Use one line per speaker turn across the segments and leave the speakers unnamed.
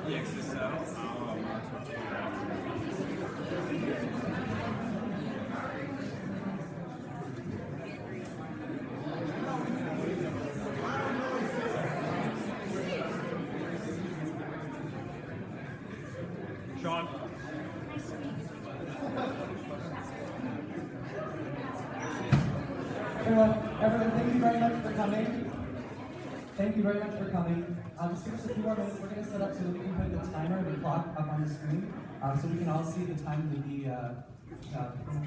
Sean.
Everyone, thank you very much for coming. Thank you very much for coming. Just give us a few more minutes. We're going to set up so that we can put the timer, the clock up on the screen, so we can all see the time that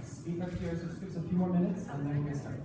the speaker here. So just give us a few more minutes, and then we'll get started.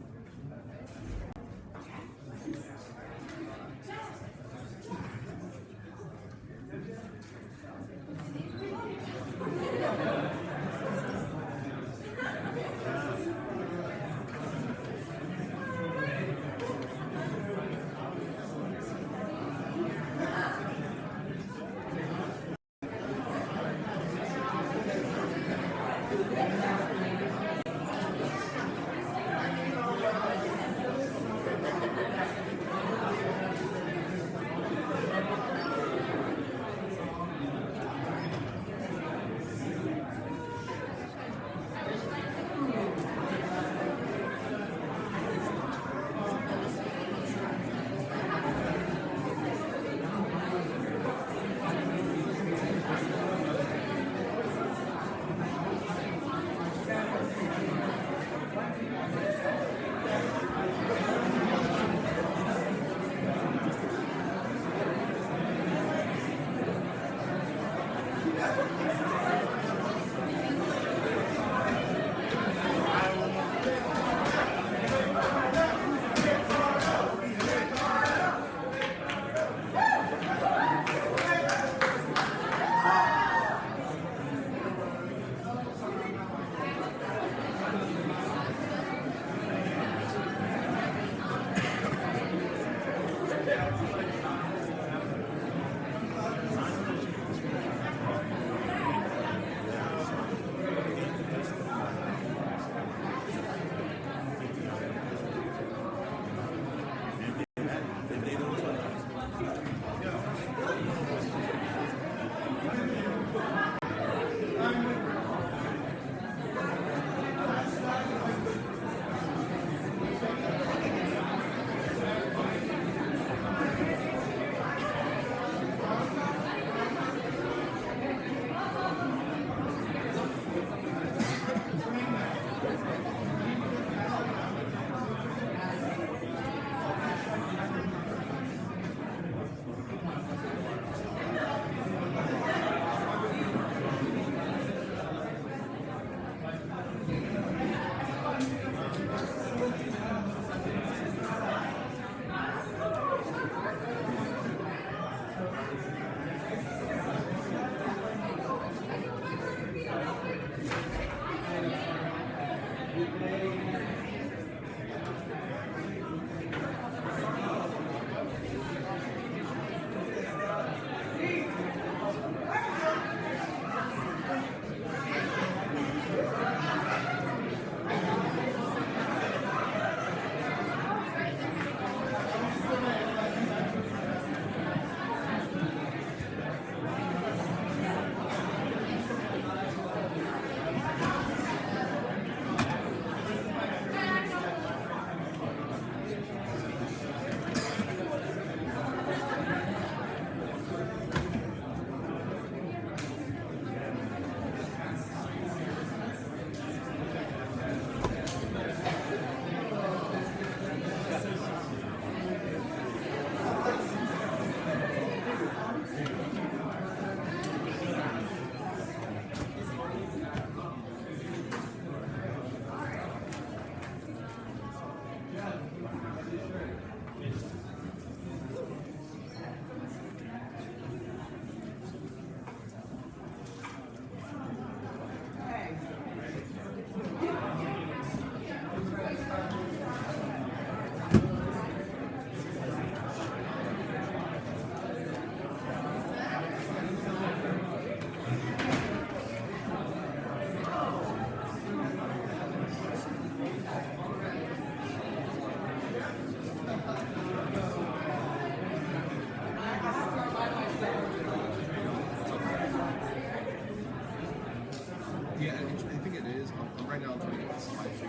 Yeah, I think it is. Right now I'm trying to get the slides. Are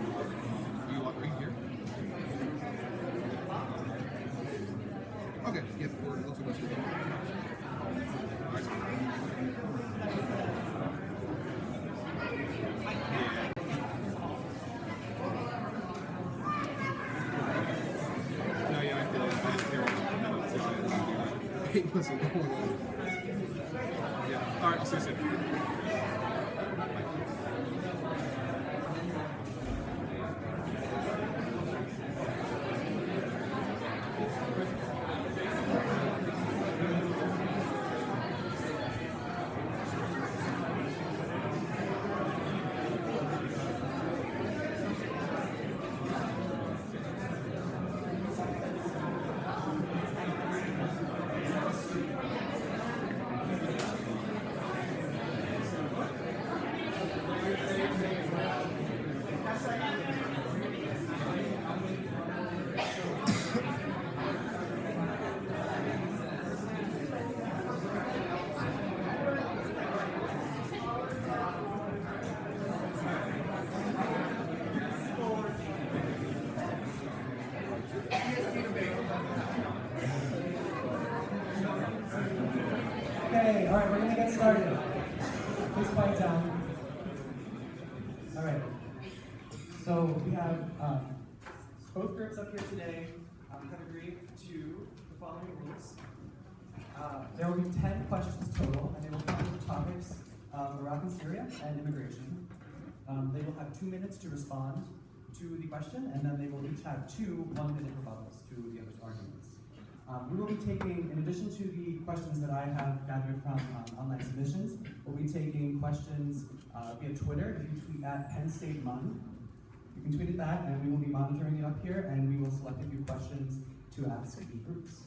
you here? Okay, yep, we're a little too much. No, yeah, I feel like hey, listen, yeah, alright, I'll see you soon.
Okay, all right, we're going to get started. Please quiet down. All right. So we have both groups up here today have agreed to the following rules. There will be 10 questions total, and they will cover the topics of Iraq and Syria and immigration. They will have 2 minutes to respond to the question, and then they will each have 2 one-minute rebuttals to the other's arguments. We will be taking, in addition to the questions that I have gathered from online submissions, we'll be taking questions via Twitter. If you tweet at Penn State MUN, you can tweet at that, and we will be monitoring it up here, and we will select a few questions to ask the groups.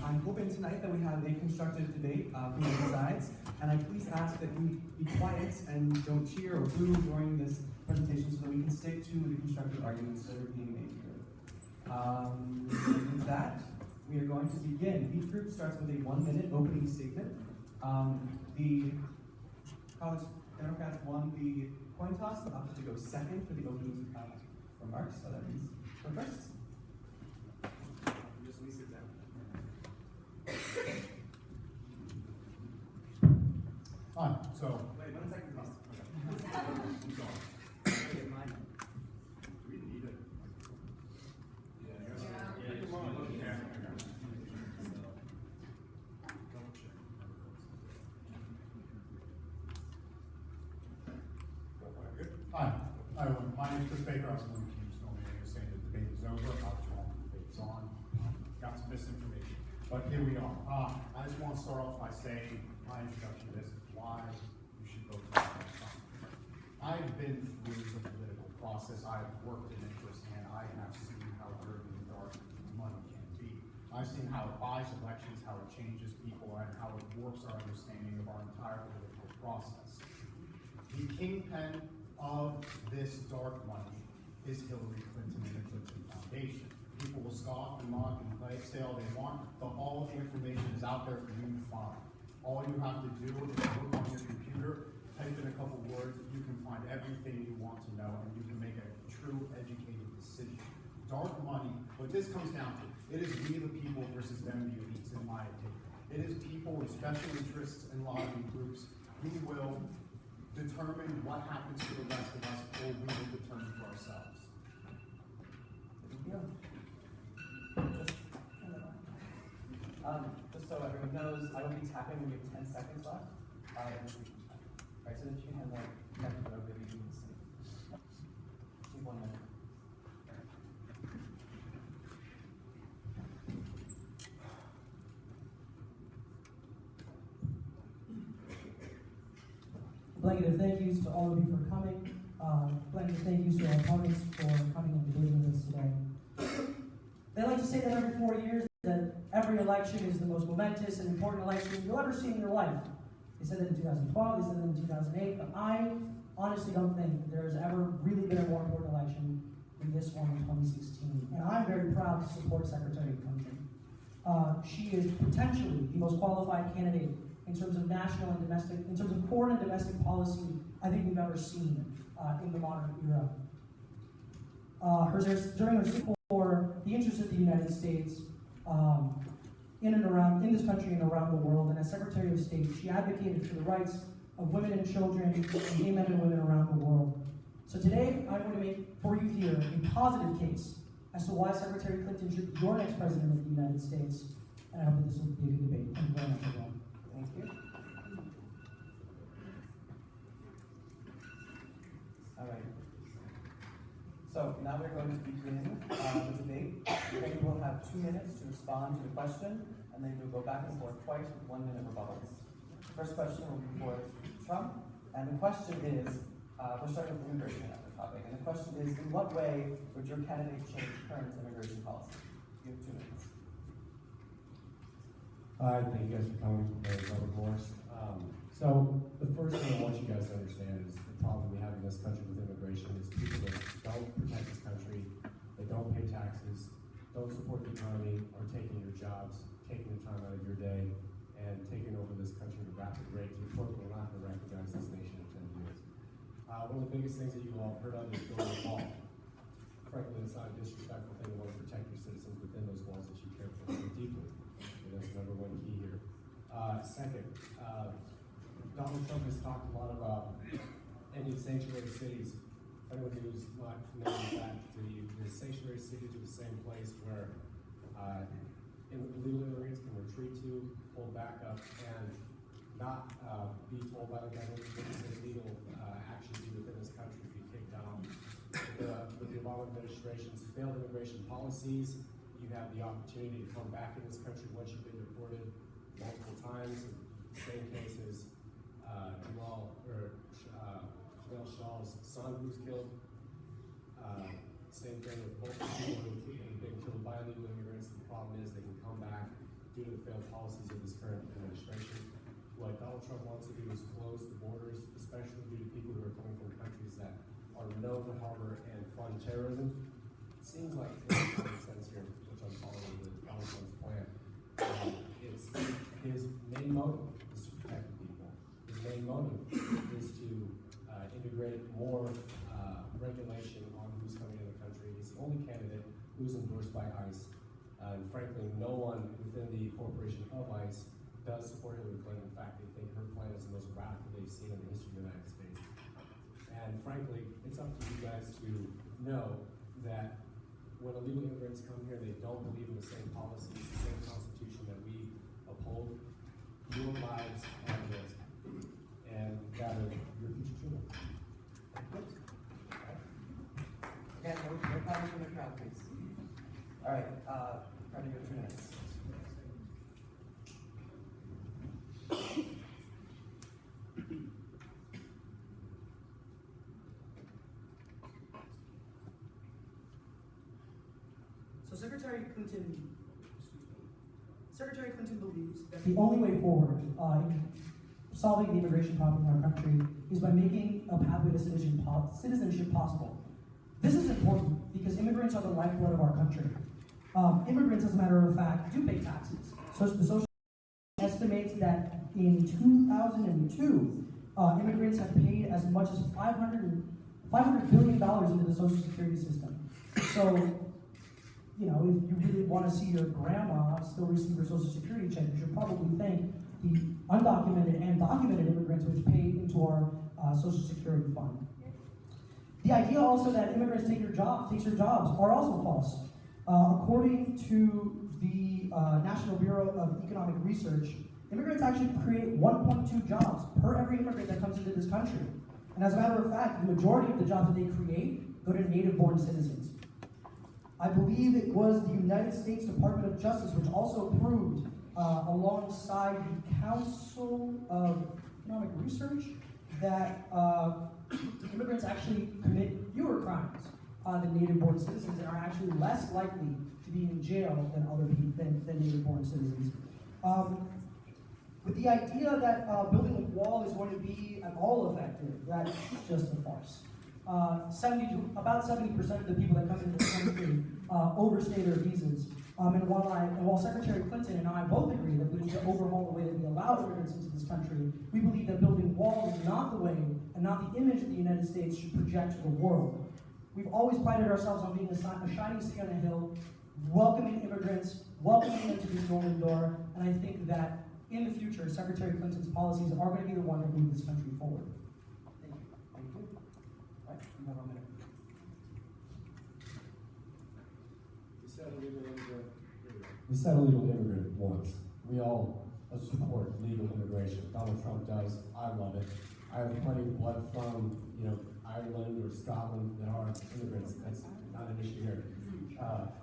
I'm hoping tonight that we have a constructive debate from both sides, and I please ask that we be quiet and don't cheer or boo during this presentation so that we can stick to the constructive arguments that are being made here. With that, we are going to begin. Each group starts with a 1-minute opening statement. The College Democrats won the coin toss and opted to go second for the opening remarks, so that means go first. Just let me sit down.
Hi, so.
Wait, 1 second, please.
I'm sorry.
Get mine.
Do we need it? Hi, my name is Chris Baker. I was one of the teams saying the debate is over. I was wrong. The debate is on. Got some misinformation. But here we are. I just want to start off by saying my introduction to this is why you should vote for Trump. I've been through the political process. I've worked in it firsthand. I have seen how dirty and dark money can be. I've seen how it buys elections, how it changes people, and how it warps our understanding of our entire political process. The kingpin of this dark money is Hillary Clinton and the Clinton Foundation. People will scoff and mock and say all they want, but all of the information is out there for you to find. All you have to do is look on your computer, type in a couple words, you can find everything you want to know, and you can make a true educated decision. Dark money, what this comes down to, it is we the people versus them the elites, in my opinion. It is people with special interests and lobbying groups who will determine what happens to the rest of us, or we will determine for ourselves.
Yeah. Just so everyone knows, I will be tapping when we have 10 seconds left. Right, so that you can have it over the meeting. 1 minute.
Blanket of thank yous to all of you for coming. Blanket of thank yous to our opponents for coming and debating with us today. They like to say that every 4 years that every election is the most momentous and important election you'll ever see in your life. They said that in 2012, they said that in 2008, but I honestly don't think that there has ever really been a more important election than this one in 2016. And I'm very proud to support Secretary Clinton. She is potentially the most qualified candidate in terms of national and domestic, in terms of foreign and domestic policy, I think we've ever seen in the modern era. During her speech for the interests of the United States, in this country and around the world, and as Secretary of State, she advocated for the rights of women and children, and gay men and women around the world. So today, I'm going to make for you here a positive case as to why Secretary Clinton should be your next president of the United States. And I hope that this will be a good debate. Thank you very much, everyone.
Thank you. All right. So now we're going to begin the debate. Everybody will have 2 minutes to respond to the question, and then we'll go back and forth twice with 1 minute rebuttals. The first question will be for Trump, and the question is, we're starting with immigration as the topic, and the question is, in what way would your candidate change current immigration policy? You have 2 minutes.
Hi, thank you guys for coming. Robert Morris. So the first thing I want you guys to understand is the problem we have in this country with immigration is people that don't protect this country, that don't pay taxes, don't support the economy, are taking your jobs, taking the time out of your day, and taking over this country at a rapid rate to the point that we're not going to recognize this nation in 10 years. One of the biggest things that you all have heard of is building a wall. Frankly, it's not a disrespectful thing to want to protect your citizens within those walls that you care for so deeply. And that's number one key here. Second, Donald Trump has talked a lot about ending sanctuary cities. For anyone who's not familiar with that, the sanctuary cities are the same place where illegal immigrants can retreat to, pull back up, and not be told by the government that this illegal action within this country to be kicked out. With the Obama administration's failed immigration policies, you have the opportunity to come back in this country once you've been deported multiple times. Same case as Jamel Shaw's son who was killed. Same thing with both people who have been killed by illegal immigrants. The problem is they can come back due to the failed policies of this current administration. What Donald Trump wants to do is close the borders, especially due to people who are coming from countries that are known to harbor and fund terrorism. It seems like it makes sense here, which I'm following with Donald Trump's plan. It's his main motive is to protect the people. His main motive is to integrate more regulation on who's coming in the country. He's the only candidate who's endorsed by ICE. And frankly, no one within the corporation of ICE does support Hillary Clinton. In fact, they think her plan is the most radical they've seen in the history of the United States. And frankly, it's up to you guys to know that when illegal immigrants come here, they don't believe in the same policies, the same constitution that we uphold. Your lives are at risk, and that is your future children.
Again, no comments from the crowd, please. All right, try to go 2 minutes.
So Secretary Clinton believes that the only way forward in solving the immigration problem in our country is by making a pathway to citizenship possible. This is important because immigrants are the lifeblood of our country. Immigrants, as a matter of fact, do pay taxes. So the Social estimates that in 2002, immigrants have paid as much as $500 billion into the Social Security system. So, you know, if you really want to see your grandma still receive her Social Security check, you should probably thank the undocumented and documented immigrants which pay into our Social Security fund. The idea also that immigrants takes your jobs are also false. According to the National Bureau of Economic Research, immigrants actually create 1.2 jobs per every immigrant that comes into this country. And as a matter of fact, the majority of the jobs that they create go to native-born citizens. I believe it was the United States Department of Justice which also proved, alongside the Council of Economic Research, that immigrants actually commit fewer crimes than native-born citizens and are actually less likely to be in jail than other people than native-born citizens. With the idea that building a wall is going to be at all effective, that's just a farce. About 70% of the people that come into the country overstay their visas. And while Secretary Clinton and I both agree that we need to overhaul the way that we allow immigrants into this country, we believe that building walls is not the way and not the image that the United States should project to the world. We've always prided ourselves on being a shining city on a hill, welcoming immigrants, welcoming them to this golden door, and I think that in the future, Secretary Clinton's policies are going to be the one to move this country forward. Thank you. Thank you. All right, you have a minute.
We said illegal immigrant once. We all support legal immigration. Donald Trump does. I love it. I have plenty of blood from, Ireland or Scotland that are immigrants. That's not an issue here.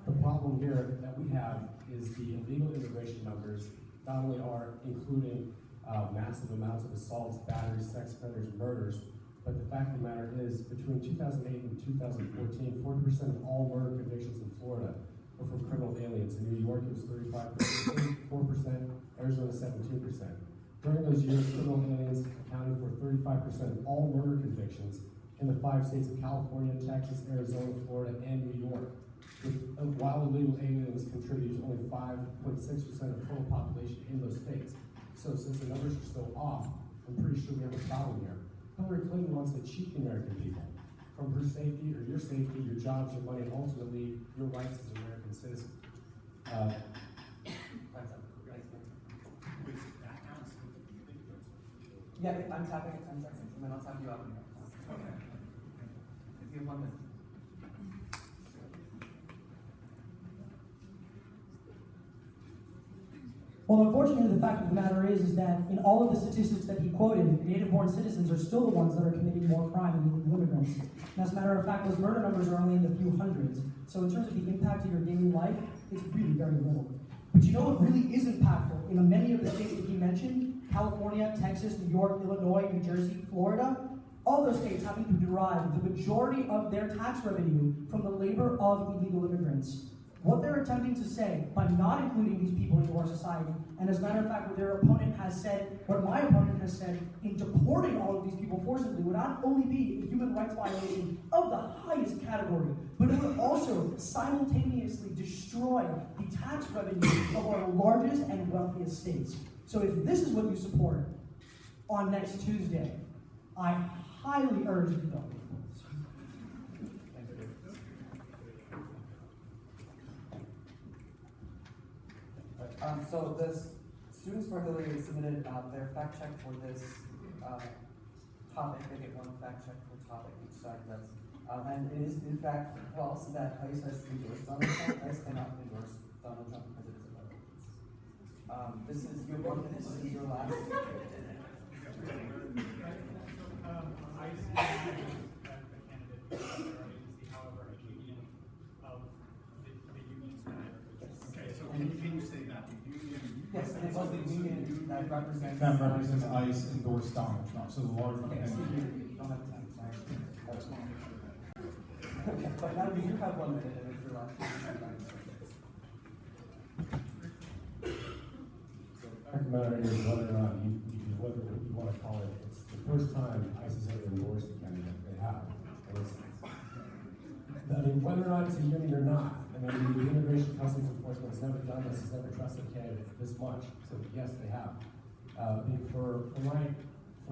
The problem here that we have is the illegal immigration numbers not only are including massive amounts of assaults, batteries, sex offenders, murders, but the fact of the matter is between 2008 and 2014, 40% of all murder convictions in Florida were from criminal aliens. In New York, it was 34%, Arizona 17%. During those years, criminal aliens accounted for 35% of all murder convictions in the 5 states of California, Texas, Arizona, Florida, and New York. While illegal aliens contribute to only 5.6% of total population in those states. So since the numbers are still off, I'm pretty sure we have a problem here. Hillary Clinton wants to cheat the American people from her safety or your safety, your jobs, your money, and ultimately your rights as an American citizen.
Yeah, I'm tapping at 10 seconds, and then I'll tap you out. Okay. If you have 1 minute.
Well, unfortunately, the fact of the matter is that in all of the statistics that he quoted, native-born citizens are still the ones that are committing more crime than illegal immigrants. And as a matter of fact, those murder numbers are only in the few hundreds. So in terms of the impact of your daily life, it's really very little. But you know what really is impactful in many of the states that he mentioned, California, Texas, New York, Illinois, New Jersey, Florida, all those states happen to derive the majority of their tax revenue from the labor of illegal immigrants. What they're attempting to say by not including these people into our society, and as a matter of fact, what their opponent has said, what my opponent has said, in deporting all of these people forcibly would not only be a human rights violation of the highest category, but it would also simultaneously destroy the tax revenue of our largest and wealthiest states. So if this is what you support on next Tuesday, I highly urge you to vote.
So the students for Hillary submitted their fact check for this topic. They get 1 fact check per topic each side does. And it is in fact false that ICE has endorsed Donald Trump. ICE cannot endorse Donald Trump because it is a violence. This is your 1 minute. This is your last.
I see that the candidate for our agency, however, a union of the unions that.
Okay, so can you say that? The union?
Yes, and it was the union that represents.
That represents ICE endorsed Donald Trump, so the large.
Okay, so you don't have time, sorry. Okay, but now you do have 1 minute, and it's your last.
The fact of the matter is whether or not whether you want to call it, it's the first time ICE has ever endorsed the candidate they have. Whether or not it's a union or not, the Immigration Customs Enforcement has never done this, has never trusted a candidate this much. So yes, they have. For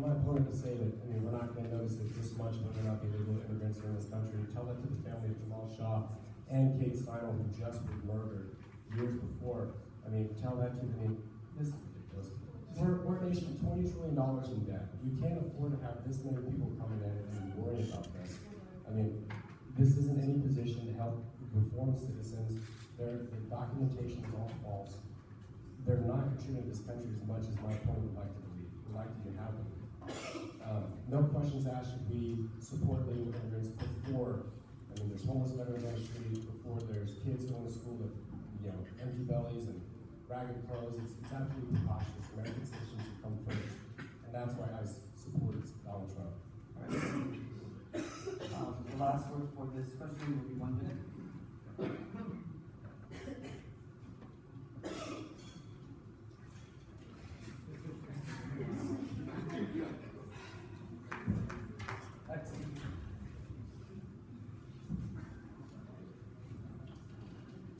my opponent to say that, we're not going to notice it this much whether or not the illegal immigrants are in this country, tell that to the family of Jamal Shaw and Kate Steinle, who just was murdered years before. Tell that to them. This is ridiculous. We're a nation $20 trillion in debt. We can't afford to have this many people coming in and worrying about this. This isn't any position to help reform citizens. The documentation is all false. They're not contributing to this country as much as my opponent would like to believe. Would like to have them. No questions asked. Should we support legal immigrants before? There's homeless veterans on the street. Before there's kids going to school with empty bellies and ragged clothes. It's absolutely preposterous. American citizens should come first, and that's why I support Donald Trump.
The last word for this question will be 1 minute.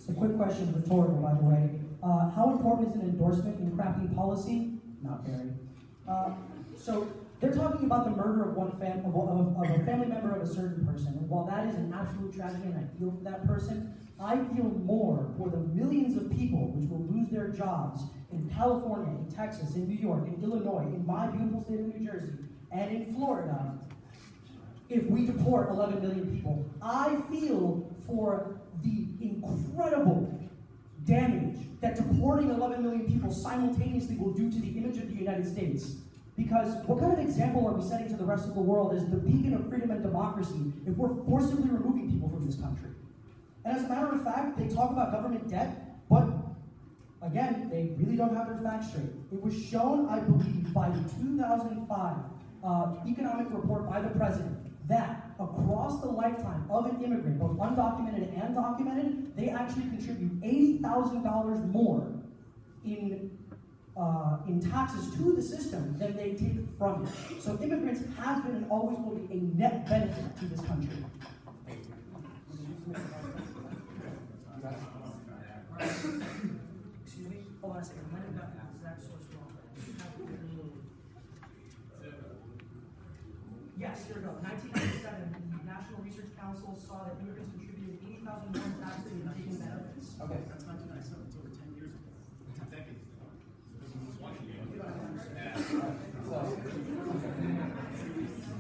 It's a quick question, rhetorical, by the way. How important is an endorsement in crafting policy? Not very. So they're talking about the murder of of a family member of a certain person. And while that is an absolute tragedy and I feel for that person, I feel more for the millions of people which will lose their jobs in California, in Texas, in New York, in Illinois, in my beautiful state of New Jersey, and in Florida, if we deport 11 million people. I feel for the incredible damage that deporting 11 million people simultaneously will do to the image of the United States. Because what kind of example are we setting to the rest of the world as the beacon of freedom and democracy if we're forcibly removing people from this country? And as a matter of fact, they talk about government debt, but again, they really don't have their facts straight. It was shown, I believe, by the 2005 economic report by the president that across the lifetime of an immigrant, both undocumented and documented, they actually contribute $80,000 more in taxes to the system than they take from it. So immigrants has been and always will be a net benefit to this country. Excuse me? Hold on a second. My name is Zach Source. Yes, here we go. 1997, the National Research Council saw that immigrants contributed $80,000 more in taxes than taking benefits.
Okay.
That's 1997, it's over 10 years ago. It's a decade ago.
So,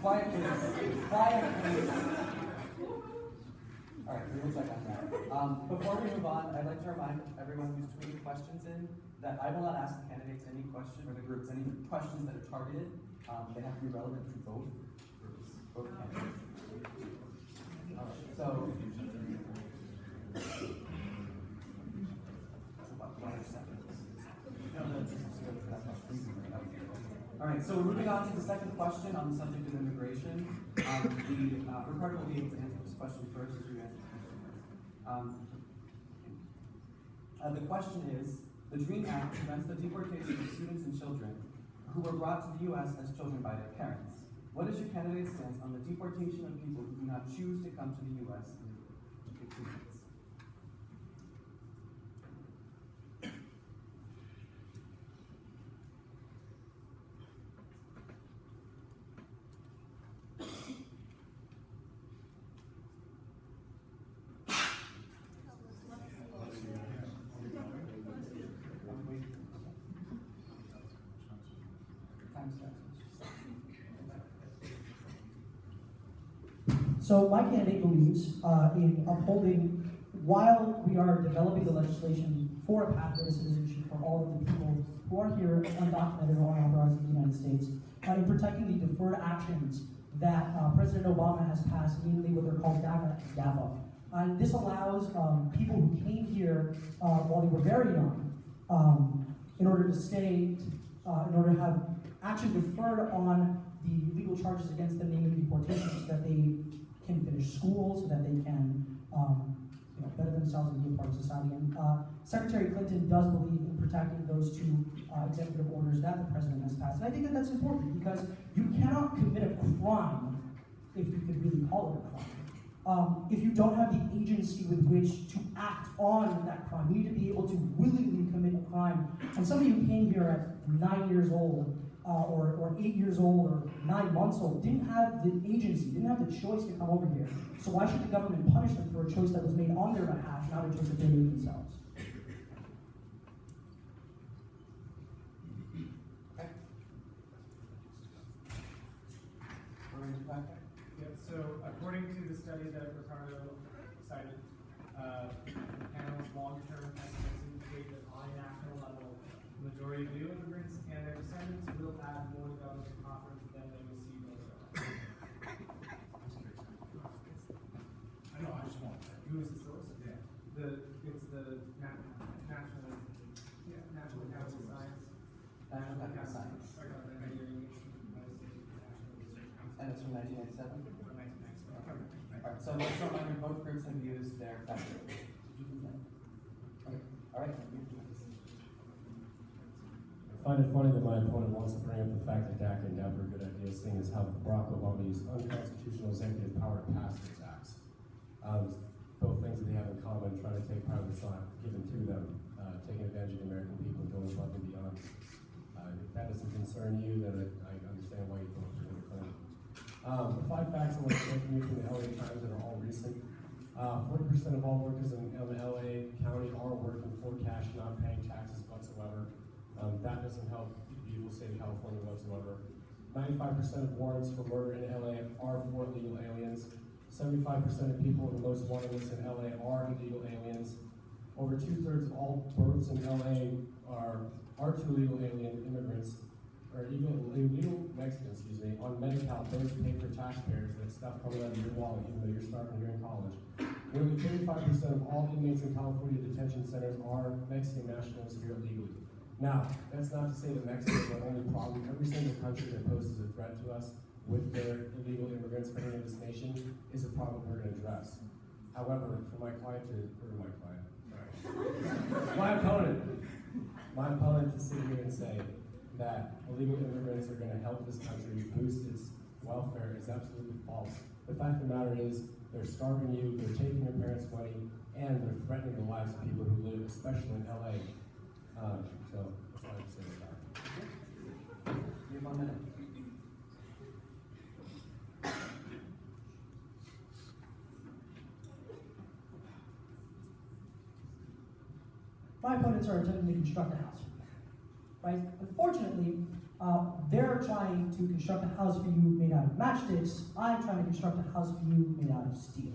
quiet please. Quiet please. All right, we will check on that. Before we move on, I'd like to remind everyone who's tweeting questions in that I will not ask the candidates any question, or the groups any questions that are targeted. They have to be relevant to both groups, both candidates. All right, so about 20 seconds. All right, so we're moving on to the second question on the subject of immigration. Ricardo will be able to answer this question first as you answer the question first. The question is, the DREAM Act prevents the deportation of students and children who were brought to the U.S. as children by their parents. What is your candidate's stance on the deportation of people who do not choose to come to the U.S. in 15 minutes?
So my candidate believes in upholding, while we are developing the legislation for a pathway to citizenship for all of the people who are here undocumented or unauthorized in the United States, in protecting the deferred actions that President Obama has passed, mainly what they're called DACA and DAPA. And this allows people who came here while they were very young, in order to stay, in order to have action deferred on the legal charges against them, namely deportation, so that they can finish school, so that they can better themselves and be a part of society. And Secretary Clinton does believe in protecting those two executive orders that the president has passed. And I think that that's important because you cannot commit a crime, if you could really call it a crime, if you don't have the agency with which to act on that crime. You need to be able to willingly commit a crime. And somebody who came here at 9 years old, or 8 years old, or 9 months old, didn't have the agency, didn't have the choice to come over here. So why should the government punish them for a choice that was made on their behalf, not a choice that they made themselves?
Okay.
Yeah, so according to the study that Ricardo cited, the panel's long-term estimates indicate that on a national level, the majority of new immigrants and their descendants will add more to government coffers than they receive overall.
I know, I just want that.
Who is the source?
Yeah.
It's the National Academy of Science.
National Academy of Science.
Engineering Institute of Medicine, National Research Council.
And it's from 1987?
From 1997.
Alright, so let's remind you, both groups have used their factor. Okay. Alright, thank you.
I find it funny that my opponent wants to bring up the fact that DACA and DAPA are good ideas, seeing as how Barack Obama used unconstitutional executive power to pass those acts. both things that they have in common, trying to take part of the slot given to them, taking advantage of the American people and going above and beyond. If that doesn't concern you, then I understand why you vote for Hillary Clinton. The 5 facts I want to share from you from the LA Times that are all recent. 40% of all workers in LA County are working for cash, not paying taxes whatsoever. That doesn't help the beautiful state of California whatsoever. 95% of warrants for murder in LA are for illegal aliens. 75% of people in the most wanted list in LA are illegal aliens. Over 2/3 of all births in LA are to illegal alien immigrants, or illegal Mexicans, on Medi-Cal. Those pay for taxpayers. That stuff coming out of your wallet, even though you're starving here in college. Nearly 35% of all inmates in California detention centers are Mexican nationals here illegally. Now, that's not to say that Mexico is the only problem. Every single country that poses a threat to us with their illegal immigrants coming into this nation is a problem we're going to address. However, for my opponent to sit here and say that illegal immigrants are going to help this country boost its welfare is absolutely false. The fact of the matter is, they're starving you, they're taking your parents' money, and they're threatening the lives of people who live, especially in LA. So that's all I have to say about that.
You have 1 minute.
My opponents are attempting to construct a house, right? Unfortunately, they're trying to construct a house for you made out of matchsticks. I'm trying to construct a house for you made out of steel.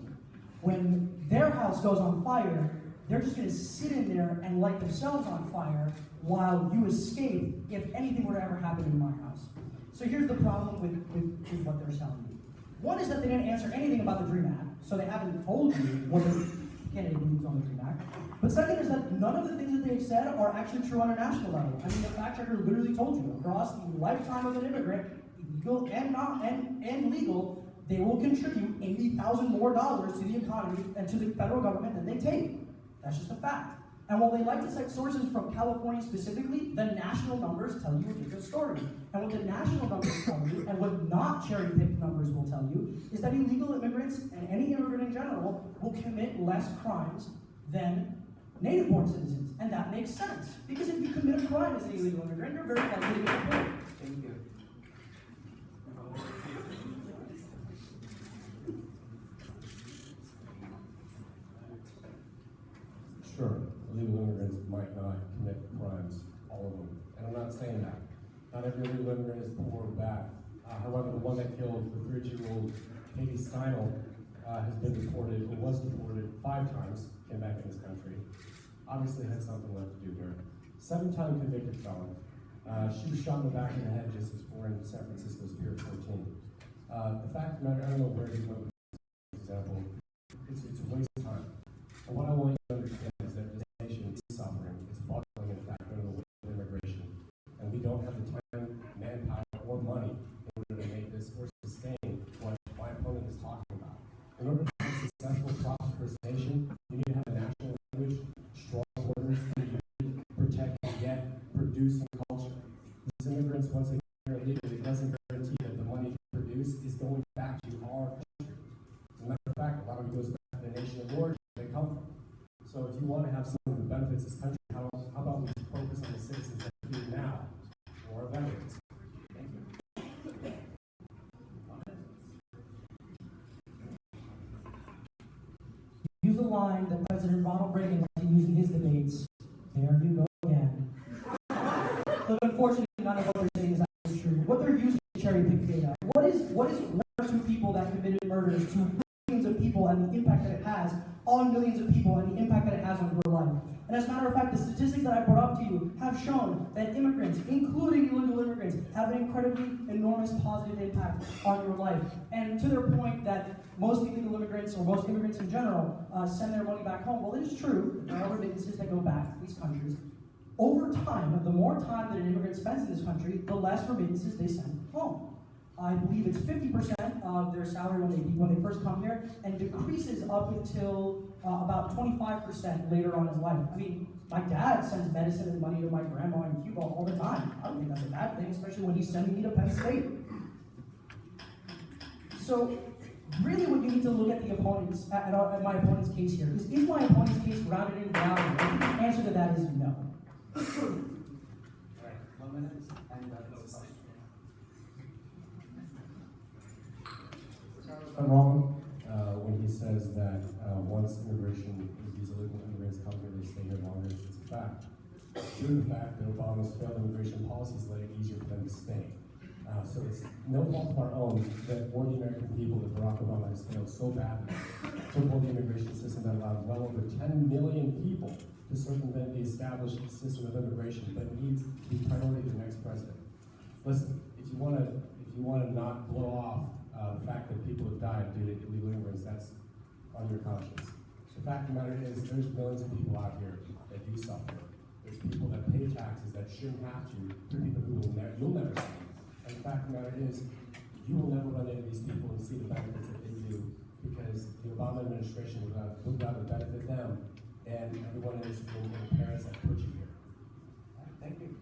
When their house goes on fire, they're just going to sit in there and light themselves on fire while you escape if anything were to ever happen in my house. So here's the problem with what they're telling you. One is that they didn't answer anything about the DREAM Act, so they haven't told you what the candidate believes on the DREAM Act. But second is that none of the things that they've said are actually true on a national level. I mean, the fact checker literally told you, across the lifetime of an immigrant, legal and legal, they will contribute $80,000 more to the economy and to the federal government than they take. That's just a fact. And while they like to cite sources from California specifically, the national numbers tell you a different story. And what the national numbers tell you, and what not cherry-picked numbers will tell you, is that illegal immigrants, and any immigrant in general, will commit less crimes than native-born citizens. And that makes sense. Because if you commit a crime as an illegal immigrant, you're very likely to get deported.
Thank you.
Sure, illegal immigrants might not commit crimes, all of them. And I'm not saying that. Not every illegal immigrant is poor or bad. However, the one that killed the 32-year-old Katie Steinel has been deported, or was deported 5 times, came back in this country. Obviously had something left to do here. 7-time convicted felon. She was shot in the back of the head just as before in San Francisco's Pier 14. The fact of the matter, I don't know where he went with this example. It's a waste of time. And what I want you to understand is that this nation is suffering. It's buckling, in fact, under the weight of immigration. And we don't have the time, manpower, or money in order to make this or sustain what my opponent is talking about. In order to have a successful prosperous-nation, you need to have a national language, strong borders, and you need to protect, get, produce, and culture. These immigrants, once they get here illegally, it doesn't guarantee that the money produced is going back to our country. As a matter of fact, a lot of it goes back to the nation of origin they come from. So if you want to have something that benefits this country, how about we focus on the citizens that are here now, or our veterans?
Thank you.
Use a line that President Ronald Reagan liked to use in his debates. There you go again. But unfortunately, none of what they're saying is actually true. What they're using is cherry-picked data. What is one or two people that committed murders to millions of people and the impact that it has on millions of people and the impact that it has on your life? And as a matter of fact, the statistics that I brought up to you have shown that immigrants, including illegal immigrants, have an incredibly enormous positive impact on your life. And to their point that most illegal immigrants, or most immigrants in general, send their money back home. Well, it is true that there are remittances that go back to these countries. Over time, the more time that an immigrant spends in this country, the less remittances they send home. I believe it's 50% of their salary when they first come here, and decreases up until about 25% later on in life. I mean, my dad sends medicine and money to my grandma in Cuba all the time. I don't think that's a bad thing, especially when he's sending me to Penn State. So really what you need to look at the opponents, at my opponent's case here, is my opponent's case grounded in reality? And the answer to that is no.
All right, 1 minute, and this question.
I'm wrong when he says that once these illegal immigrants come here, they stay here longer. It's a fact. Due to the fact that Obama's failed immigration policies made it easier for them to stay. So it's no fault of our own that more the American people that Barack Obama has failed so badly to uphold the immigration system that allowed well over 10 million people to circumvent the established system of immigration, but needs to be priority of the next president. Listen, if you want to not blow off the fact that people have died due to illegal immigrants, that's on your conscience. The fact of the matter is, there's millions of people out here that do suffer. There's people that pay taxes that shouldn't have to. There are people who you'll never see. And the fact of the matter is, you will never run into these people and see the benefits that they do, because the Obama administration would rather benefit them and everyone in this room and the parents that put you here.
All right, thank you.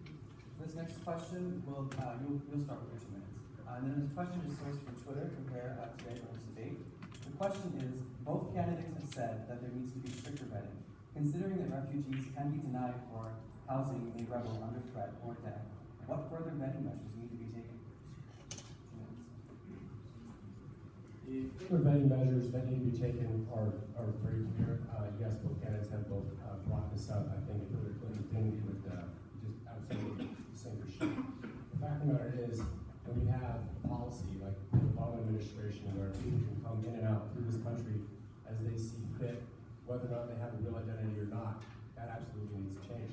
This next question, you'll start with your 2 minutes. And then this question is sourced from Twitter, compare today from this debate. The question is, both candidates have said that there needs to be stricter vetting. Considering that refugees can be denied for housing a rebel under threat or death, what further vetting measures need to be taken?
The further vetting measures that need to be taken are very clear. Yes, both candidates have both brought this up. I think if Hillary Clinton didn't, it would just absolutely sink or ship. The fact of the matter is, when we have a policy like the Obama administration where people can come in and out through this country as they see fit, whether or not they have a real identity or not, that absolutely needs to change.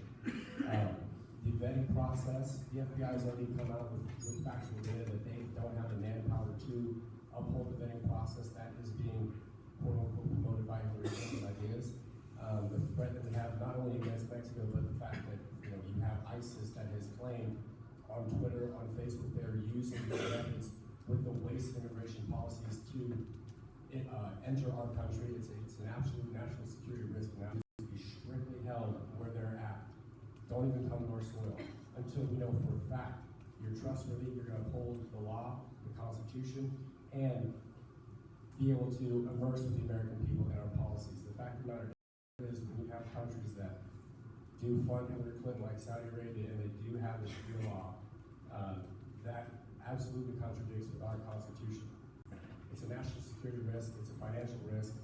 The vetting process, the FBI has already come out with factual data that they don't have the manpower to uphold the vetting process. That is being quote unquote promoted by Hillary Clinton's ideas. The threat that we have not only against Mexico, but the fact that you have ISIS that has claimed on Twitter, on Facebook, they're using these methods with the waste immigration policies to enter our country. It's an absolute national security risk now to be strictly held where they're at. Don't even come to our soil until we know for a fact you're trustworthy, you're going to uphold the law, the Constitution, and be able to immerse with the American people in our policies. The fact of the matter is, when you have countries that do fund Hillary Clinton like Saudi Arabia and they do have the Sharia law, that absolutely contradicts with our Constitution. It's a national security risk, it's a financial risk.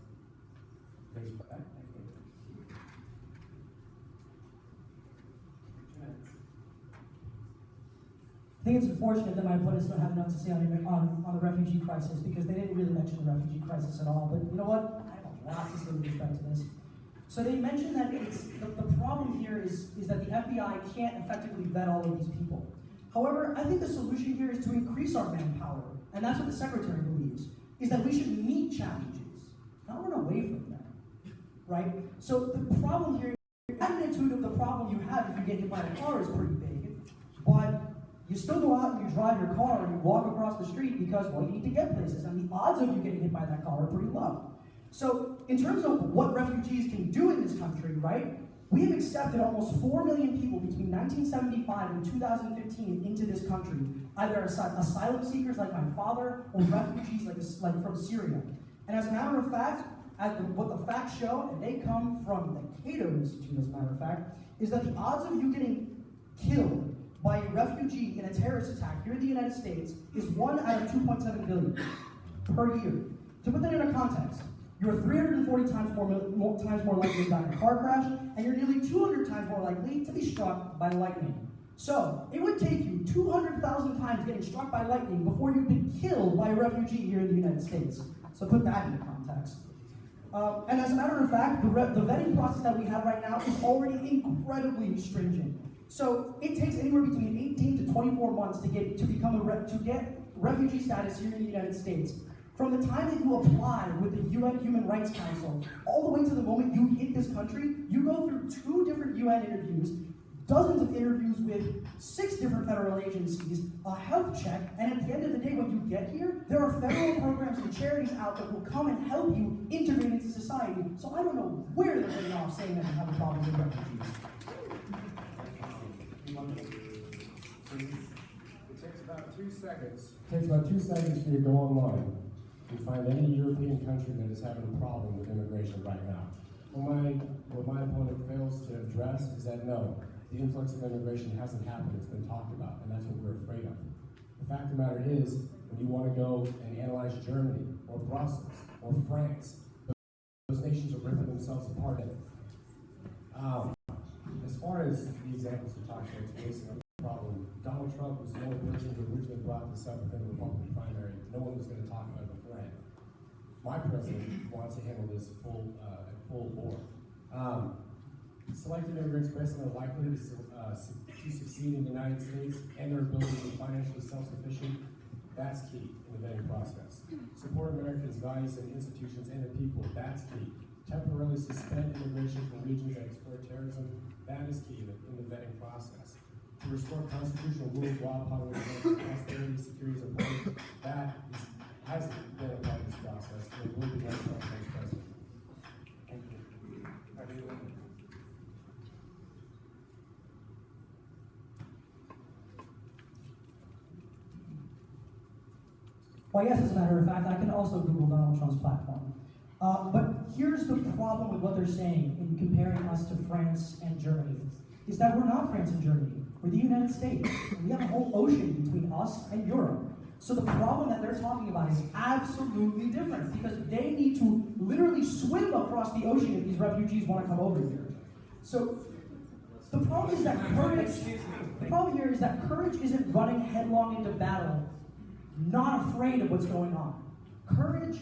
There's that.
I think it's unfortunate that my opponents don't have enough to say on the refugee crisis, because they didn't really mention the refugee crisis at all. But you know what? I have a lot to say with respect to this. So they mentioned that the problem here is that the FBI can't effectively vet all of these people. However, I think the solution here is to increase our manpower, and that's what the Secretary believes, is that we should meet challenges, not run away from them, right? So the problem here, the magnitude of the problem you have if you get hit by a car is pretty big, but you still go out and you drive your car and you walk across the street because, well, you need to get places, and the odds of you getting hit by that car are pretty low. So in terms of what refugees can do in this country, right, we have accepted almost 4 million people between 1975 and 2015 into this country, either asylum seekers like my father or refugees like from Syria. And as a matter of fact, what the facts show, and they come from the Cato Institute as a matter of fact, is that the odds of you getting killed by a refugee in a terrorist attack here in the United States is 1 out of 2.7 billion per year. To put that into context, you're 340 times more likely to die in a car crash, and you're nearly 200 times more likely to be struck by lightning. So, it would take you 200,000 times getting struck by lightning before you've been killed by a refugee here in the United States. So put that into context. And as a matter of fact, the vetting process that we have right now is already incredibly stringent. So it takes anywhere between 18 to 24 months to get refugee status here in the United States. From the time that you apply with the UN Human Rights Council, all the way to the moment you hit this country, you go through 2 different UN interviews, dozens of interviews with 6 different federal agencies, a health check, and at the end of the day, when you get here, there are federal programs and charities out that will come and help you integrate into society. So I don't know where they're getting off saying that we have a problem with refugees.
It takes about 2 seconds. It takes about 2 seconds for you to go online you find any European country that is having a problem with immigration right now. What my opponent fails to address is that no, the influx of immigration hasn't happened, it's been talked about, and that's what we're afraid of. The fact of the matter is, when you want to go and analyze Germany, or Brussels, or France, those nations are ripping themselves apart in it. As far as the examples we talked about, it's facing a problem. Donald Trump was the only person who originally brought this up within the Republican primary. No one was going to talk about it beforehand. My president wants to handle this full bore. Selected immigrants based on their likelihood to succeed in the United States and their ability to be financially self-sufficient, that's key in the vetting process. Support Americans' values and institutions and the people, that's key. Temporarily suspend immigration from regions that exploit terrorism, that is key in the vetting process. To restore constitutional rule of law, public prosperity, security, and importance, has been a part of this process, and it will be done by the Vice President.
Thank you.
Well, yes, as a matter of fact, I can also Google Donald Trump's platform. But here's the problem with what they're saying in comparing us to France and Germany, is that we're not France and Germany. We're the United States. We have a whole ocean between us and Europe. So the problem that they're talking about is absolutely different, because they need to literally swim across the ocean if these refugees want to come over here. So the problem is that courage isn't running headlong into battle, not afraid of what's going on. Courage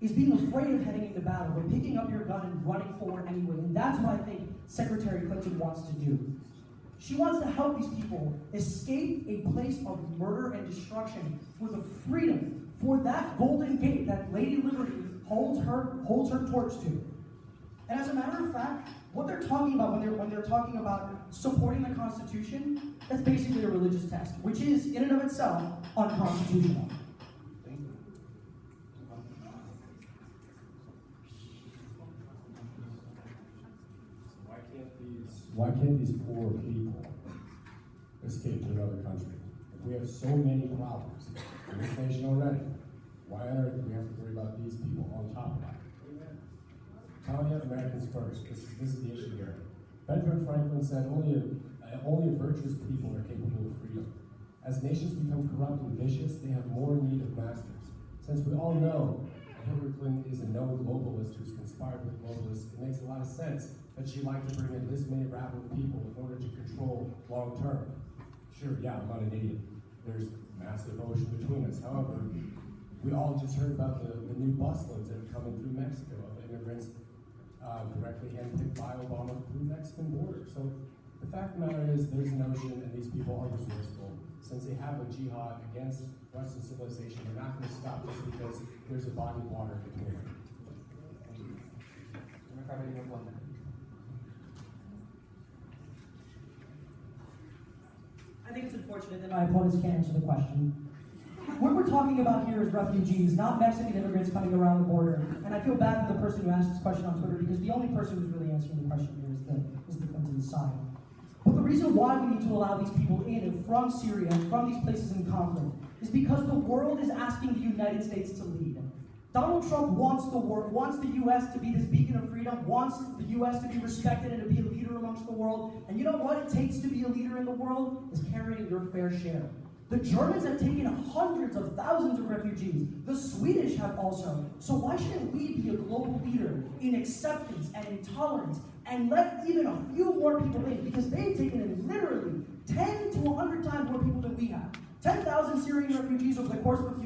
is being afraid of heading into battle, but picking up your gun and running forward anyway. And that's what I think Secretary Clinton wants to do. She wants to help these people escape a place of murder and destruction for the freedom, for that golden gate that Lady Liberty holds her torch to. And as a matter of fact, what they're talking about when they're talking about supporting the Constitution, that's basically a religious test, which is in and of itself unconstitutional.
Why can't these poor people escape to another country? If we have so many problems in this nation already, why on earth do we have to worry about these people on top of that? Telling you Americans first. This is the issue here. Benjamin Franklin said only virtuous people are capable of freedom. As nations become corrupt and vicious, they have more need of masters. Since we all know that Hillary Clinton is a known globalist who's conspired with globalists, it makes a lot of sense that she'd like to bring in this many rabble of people in order to control long term. Sure, yeah, I'm not an idiot. There's massive ocean between us. However, we all just heard about the new busloads that are coming through Mexico of immigrants directly handpicked by Obama through the Mexican border. So the fact of the matter is there's an ocean and these people are resourceful. Since they have a jihad against Western civilization, they're not going to stop just because there's a body of water between them.
I think it's unfortunate that my opponents can't answer the question. What we're talking about here is refugees, not Mexican immigrants coming around the border. And I feel bad for the person who asked this question on Twitter, because the only person who's really answering the question here is the Clinton side. But the reason why we need to allow these people in and from Syria and from these places in conflict is because the world is asking the United States to lead. Donald Trump wants the U.S. to be this beacon of freedom, wants the U.S. to be respected and to be a leader amongst the world. And you know what it takes to be a leader in the world? Is carrying your fair share. The Germans have taken hundreds of thousands of refugees. The Swedish have also. So why shouldn't we be a global leader in acceptance and in tolerance and let even a few more people in? Because they've taken in literally 10 to 100 times more people than we have. 10,000 Syrian refugees over the course of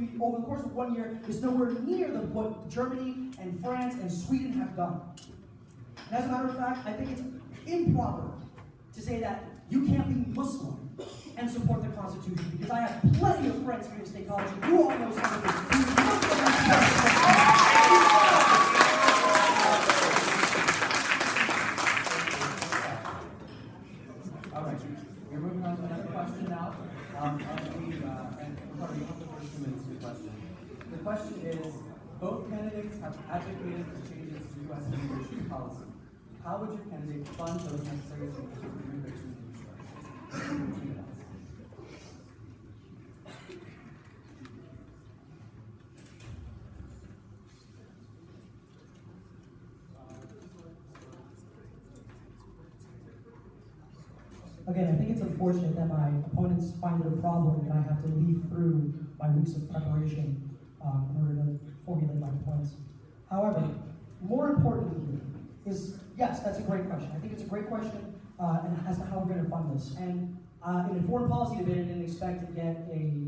1 year is nowhere near what Germany and France and Sweden have done. And as a matter of fact, I think it's improper to say that you can't be Muslim and support the Constitution, because I have plenty of friends here at State College, and you all know some of this.
All right, we're moving on to another question now. And you have the first 2 minutes to the question. The question is, both candidates have advocated for changes to U.S. immigration policy. How would your candidate fund those necessary changes to immigration infrastructure?
Again, I think it's unfortunate that my opponents find it a problem and I have to leaf through my weeks of preparation in order to formulate my points. However, more importantly is, yes, that's a great question. I think it's a great question and as to how we're going to fund this. And in a foreign policy debate, I didn't expect to get a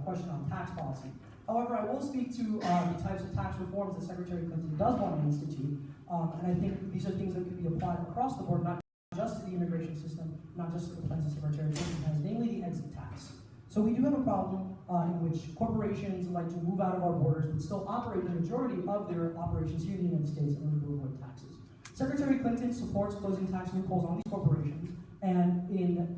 question on tax policy. However, I will speak to the types of tax reforms that Secretary Clinton does want to institute, and I think these are things that could be applied across the board, not just to the immigration system, not just to the plans that Secretary Clinton has, namely the exit tax. So we do have a problem in which corporations like to move out of our borders but still operate the majority of their operations here in the United States in order to avoid taxes. Secretary Clinton supports closing tax loopholes on these corporations and in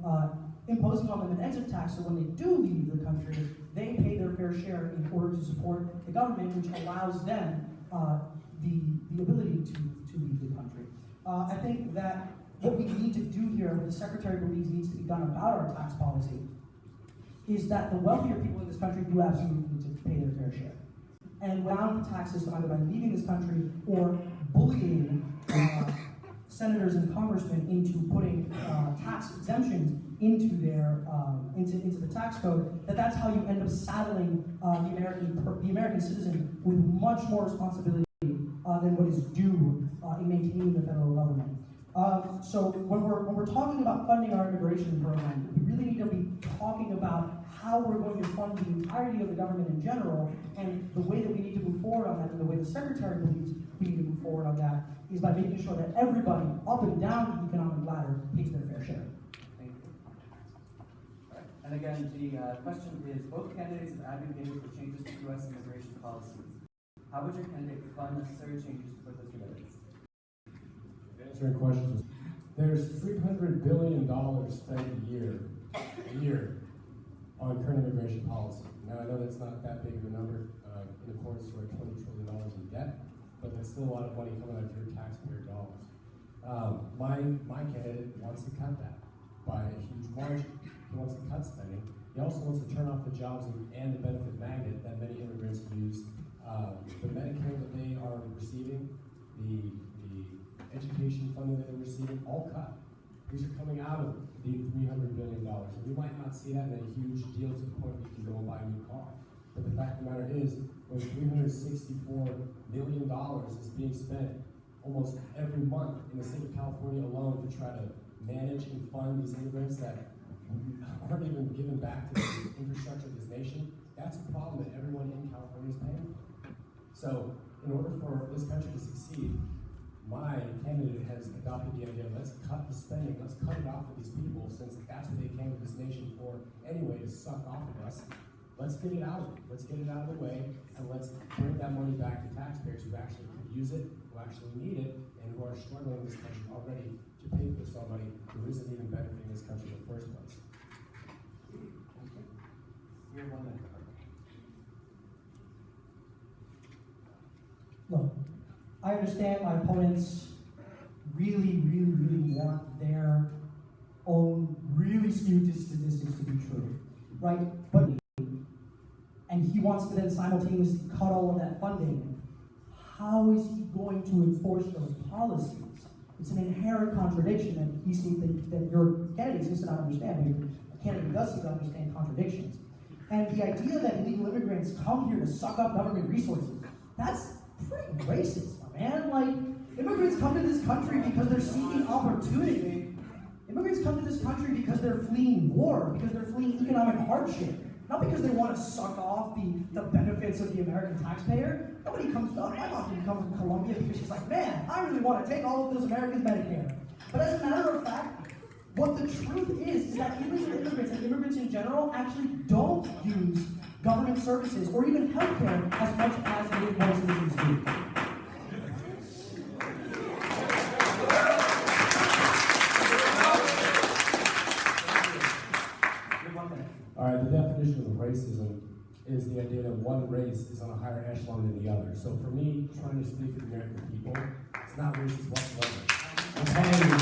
imposing on them an exit tax so when they do leave the country, they pay their fair share in order to support the government, which allows them the ability to leave the country. I think that what we need to do here, what the Secretary believes needs to be done about our tax policy, is that the wealthier people in this country do absolutely need to pay their fair share. And without the tax system, either by leaving this country or bullying senators and congressmen into putting tax exemptions into their into the tax code, that's how you end up saddling the American citizen with much more responsibility than what is due in maintaining the federal government. So when we're talking about funding our immigration program, we really need to be talking about how we're going to fund the entirety of the government in general, and the way that we need to move forward on that, and the way the Secretary believes we need to move forward on that, is by making sure that everybody, up and down the economic ladder, pays their fair share.
Thank you. All right. And again, the question is, both candidates have advocated for changes to U.S. immigration policies. How would your candidate fund necessary changes to put those together?
Answering questions. There's $300 billion spent a year on current immigration policy. Now, I know that's not that big of a number in accordance to our $20 trillion in debt, but that's still a lot of money coming out of your taxpayer dollars. My candidate wants to cut that by a huge margin. He wants to cut spending. He also wants to turn off the jobs and the benefit magnet that many immigrants use. The Medicare that they are receiving, the education funding that they're receiving, all cut. These are coming out of the $300 billion. And we might not see that in a huge deal to the point we can go and buy a new car. But the fact of the matter is, when $364 million is being spent almost every month in the state of California alone to try to manage and fund these immigrants that aren't even given back to the infrastructure of this nation, that's a problem that everyone in California is paying for. So, in order for this country to succeed, my candidate has adopted the idea, let's cut the spending, let's cut it off of these people, since that's what they came to this nation for anyway, to suck off of us. Let's get it out of it. Let's get it out of the way, and let's bring that money back to taxpayers who actually could use it, who actually need it, and who are struggling in this country already to pay for somebody who isn't even benefiting this country in the first place.
You're 1 minute.
Look, I understand my opponents really want their own really skewed statistics to be true, right? But and he wants to then simultaneously cut all of that funding. How is he going to enforce those policies? It's an inherent contradiction that that your candidate seems to not understand. A candidate does seem to understand contradictions. And the idea that illegal immigrants come here to suck up government resources, that's pretty racist, my man. Like, immigrants come to this country because they're seeking opportunity. Immigrants come to this country because they're fleeing war, because they're fleeing economic hardship, not because they want to suck off the benefits of the American taxpayer. Nobody comes, my mom didn't come from Colombia because she's like, man, I really want to take all of those Americans' Medicare. But as a matter of fact, what the truth is that illegal immigrants and immigrants in general actually don't use government services or even healthcare as much as native-born citizens do.
All right, the definition of racism is the idea that one race is on a higher echelon than the other. So for me, trying to speak to the American people, it's not racist whatsoever. I'm telling you,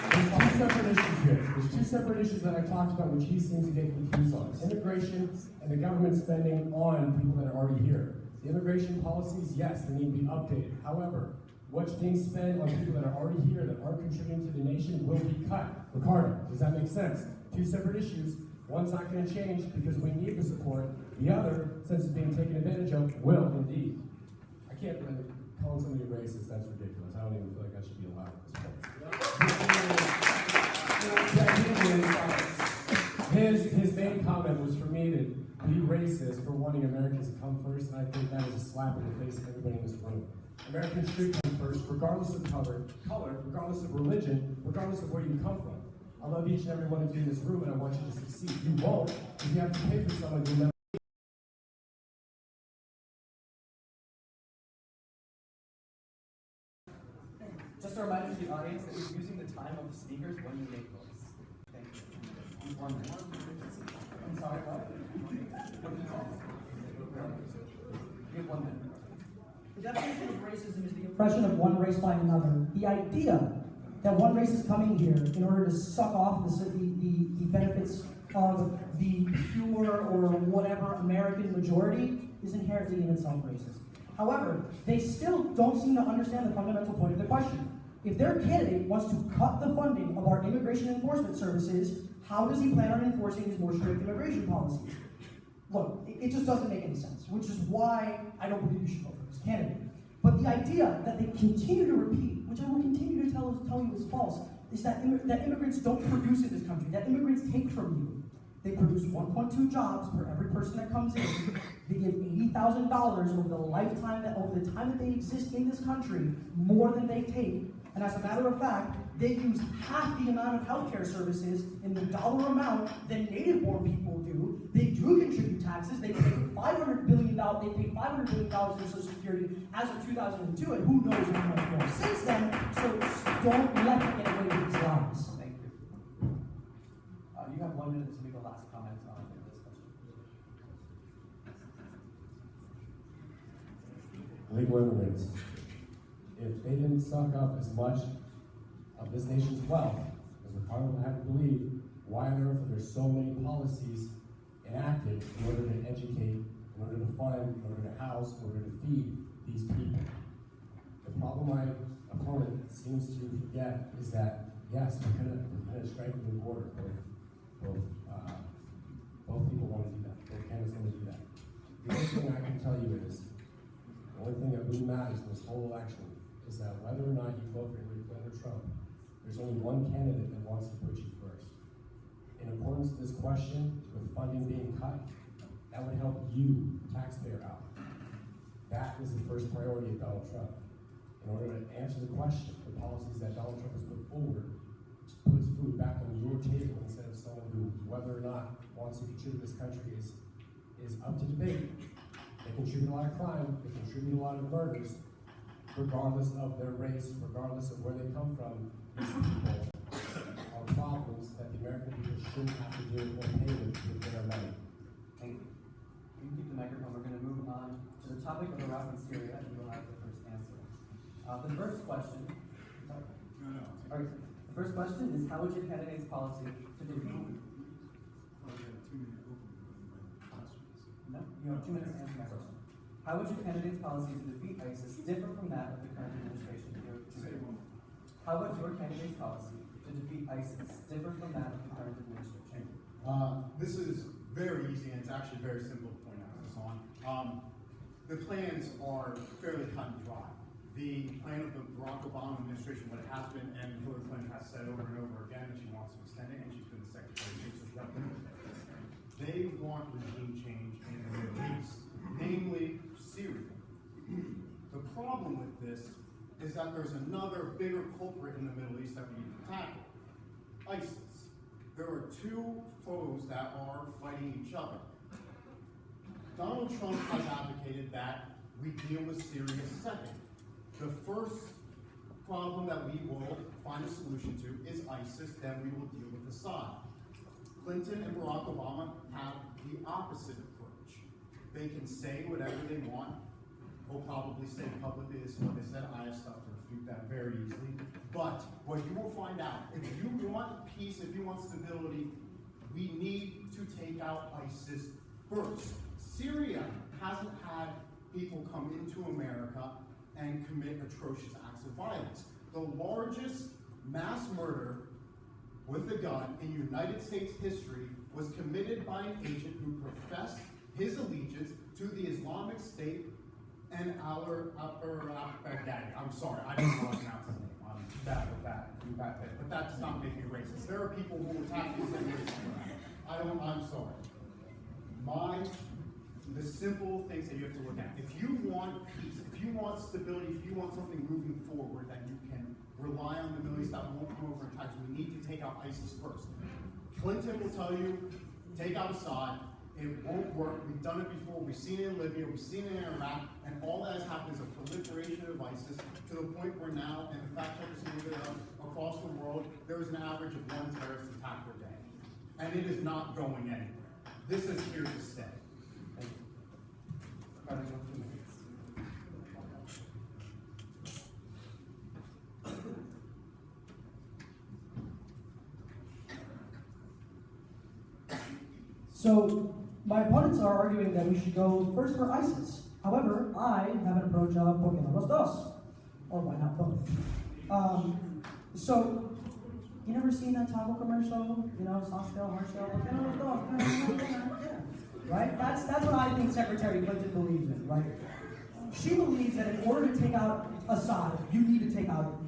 there's two separate issues here. There's two separate issues that I talked about which he seems to get confused on. Immigration and the government spending on people that are already here. The immigration policies, yes, they need to be updated. However, what's being spent on people that are already here, that aren't contributing to the nation, will be cut. Ricardo, does that make sense? Two separate issues. One's not going to change because we need the support. The other, since it's being taken advantage of, will indeed. I can't really call somebody racist. That's ridiculous. I don't even feel like I should be allowed at this point. His main comment was for me to be racist for wanting Americans to come first, and I think that is a slap in the face of everybody in this room. Americans should come first, regardless of color, regardless of religion, regardless of where you come from. I love each and every one of you in this room, and I want you to succeed. You won't if you have to pay for someone who never.
Just a reminder to the audience that you're using the time of the speakers when you make noise. Thank you. 1 minute. I'm sorry, what? What did you say? You have 1 minute.
The definition of racism is the oppression of one race by another. The idea that one race is coming here in order to suck off the benefits of the pure or whatever American majority is inherently in itself racist. However, they still don't seem to understand the fundamental point of the question. If their candidate wants to cut the funding of our immigration enforcement services, how does he plan on enforcing his more strict immigration policies? Look, it just doesn't make any sense, which is why I don't believe you should vote for this candidate. But the idea that they continue to repeat, which I will continue to tell you is false, is that immigrants don't produce in this country, that immigrants take from you. They produce 1.2 jobs per every person that comes in. They give $80,000 over the time that they exist in this country, more than they take. And as a matter of fact, they use half the amount of healthcare services in the dollar amount than native-born people do. They do contribute taxes. They pay $500 billion. They pay $500 billion in Social Security as of 2002, and who knows how much more since then. So don't let them get away with these lies.
Thank you. You have 1 minute to make a last comment on this question.
Legal immigrants. If they didn't suck up as much of this nation's wealth as Ricardo would have to believe, why on earth are there so many policies enacted in order to educate, in order to fund, in order to house, in order to feed these people? The problem my opponent seems to forget is that, yes, we're gonna strengthen the border. Both people want to do that. Both candidates want to do that. The only thing I can tell you is, the only thing that really matters in this whole election is that whether or not you vote for Hillary Clinton or Trump, there's only one candidate that wants to put you first. In accordance to this question, with funding being cut, that would help you, taxpayer, out. That is the first priority of Donald Trump. In order to answer the question, the policies that Donald Trump has put forward puts food back on your table instead of someone who, whether or not wants to contribute to this country, is up to debate. They contribute a lot of crime, they contribute a lot of murders, regardless of their race, regardless of where they come from. These people are problems that the American people shouldn't have to deal with or pay with their money.
Thank you. You can keep the microphone. We're going to move on to the topic of Iraq and Syria, and you'll have the first answer. The first question. Sorry.
No.
Okay. The first question is: how would your candidate's policy to defeat? No, you have 2 minutes to answer my question. How would your candidate's policy to defeat ISIS differ from that of the current administration? How would your candidate's policy to defeat ISIS differ from that of the current administration?
This is very easy, and it's actually very simple to point out this on. The plans are fairly cut and dry. The plan of the Barack Obama administration, what it has been, and Hillary Clinton has said over and over again that she wants to extend it, and she's been the Secretary of State's representative. They want regime change in the Middle East, namely Syria. The problem with this is that there's another bigger culprit in the Middle East that we need to tackle: ISIS. There are two foes that are fighting each other. Donald Trump has advocated that we deal with Syria second. The first problem that we will find a solution to is ISIS, then we will deal with Assad. Clinton and Barack Obama have the opposite approach. They can say whatever they want. They'll probably say publicly this is what they said. I have stuff to refute that very easily. But what you will find out, if you want peace, if you want stability, we need to take out ISIS first. Syria hasn't had people come into America and commit atrocious acts acts of violence. The largest mass murder with a gun in United States history was committed by an agent who professed his allegiance to the Islamic State and Baghdadi. I'm sorry, I don't know how to pronounce his name. I'm bad with that, but that does not make me racist. There are people who attack these things. I'm sorry. The simple things that you have to look at. If you want peace, if you want stability, if you want something moving forward that you can rely on the Middle East that won't come over in time, we need to take out ISIS first. Clinton will tell you, take out Assad. It won't work. We've done it before. We've seen it in Libya. We've seen it in Iraq. And all that has happened is a proliferation of ISIS to the point where now, and the fact checkers move it up across the world, there is an average of 1 terrorist attack per day. And it is not going anywhere. This is here to stay.
So, my opponents are arguing that we should go first for ISIS. However, I have an approach of ¿por qué no los dos? Or why not both? So, you never seen that taco commercial? You know, soft shell, hard shell? ¿Por qué no los dos? Yeah. Right? That's what I think Secretary Clinton believes in, right? She believes that in order to take out Assad, you need to take out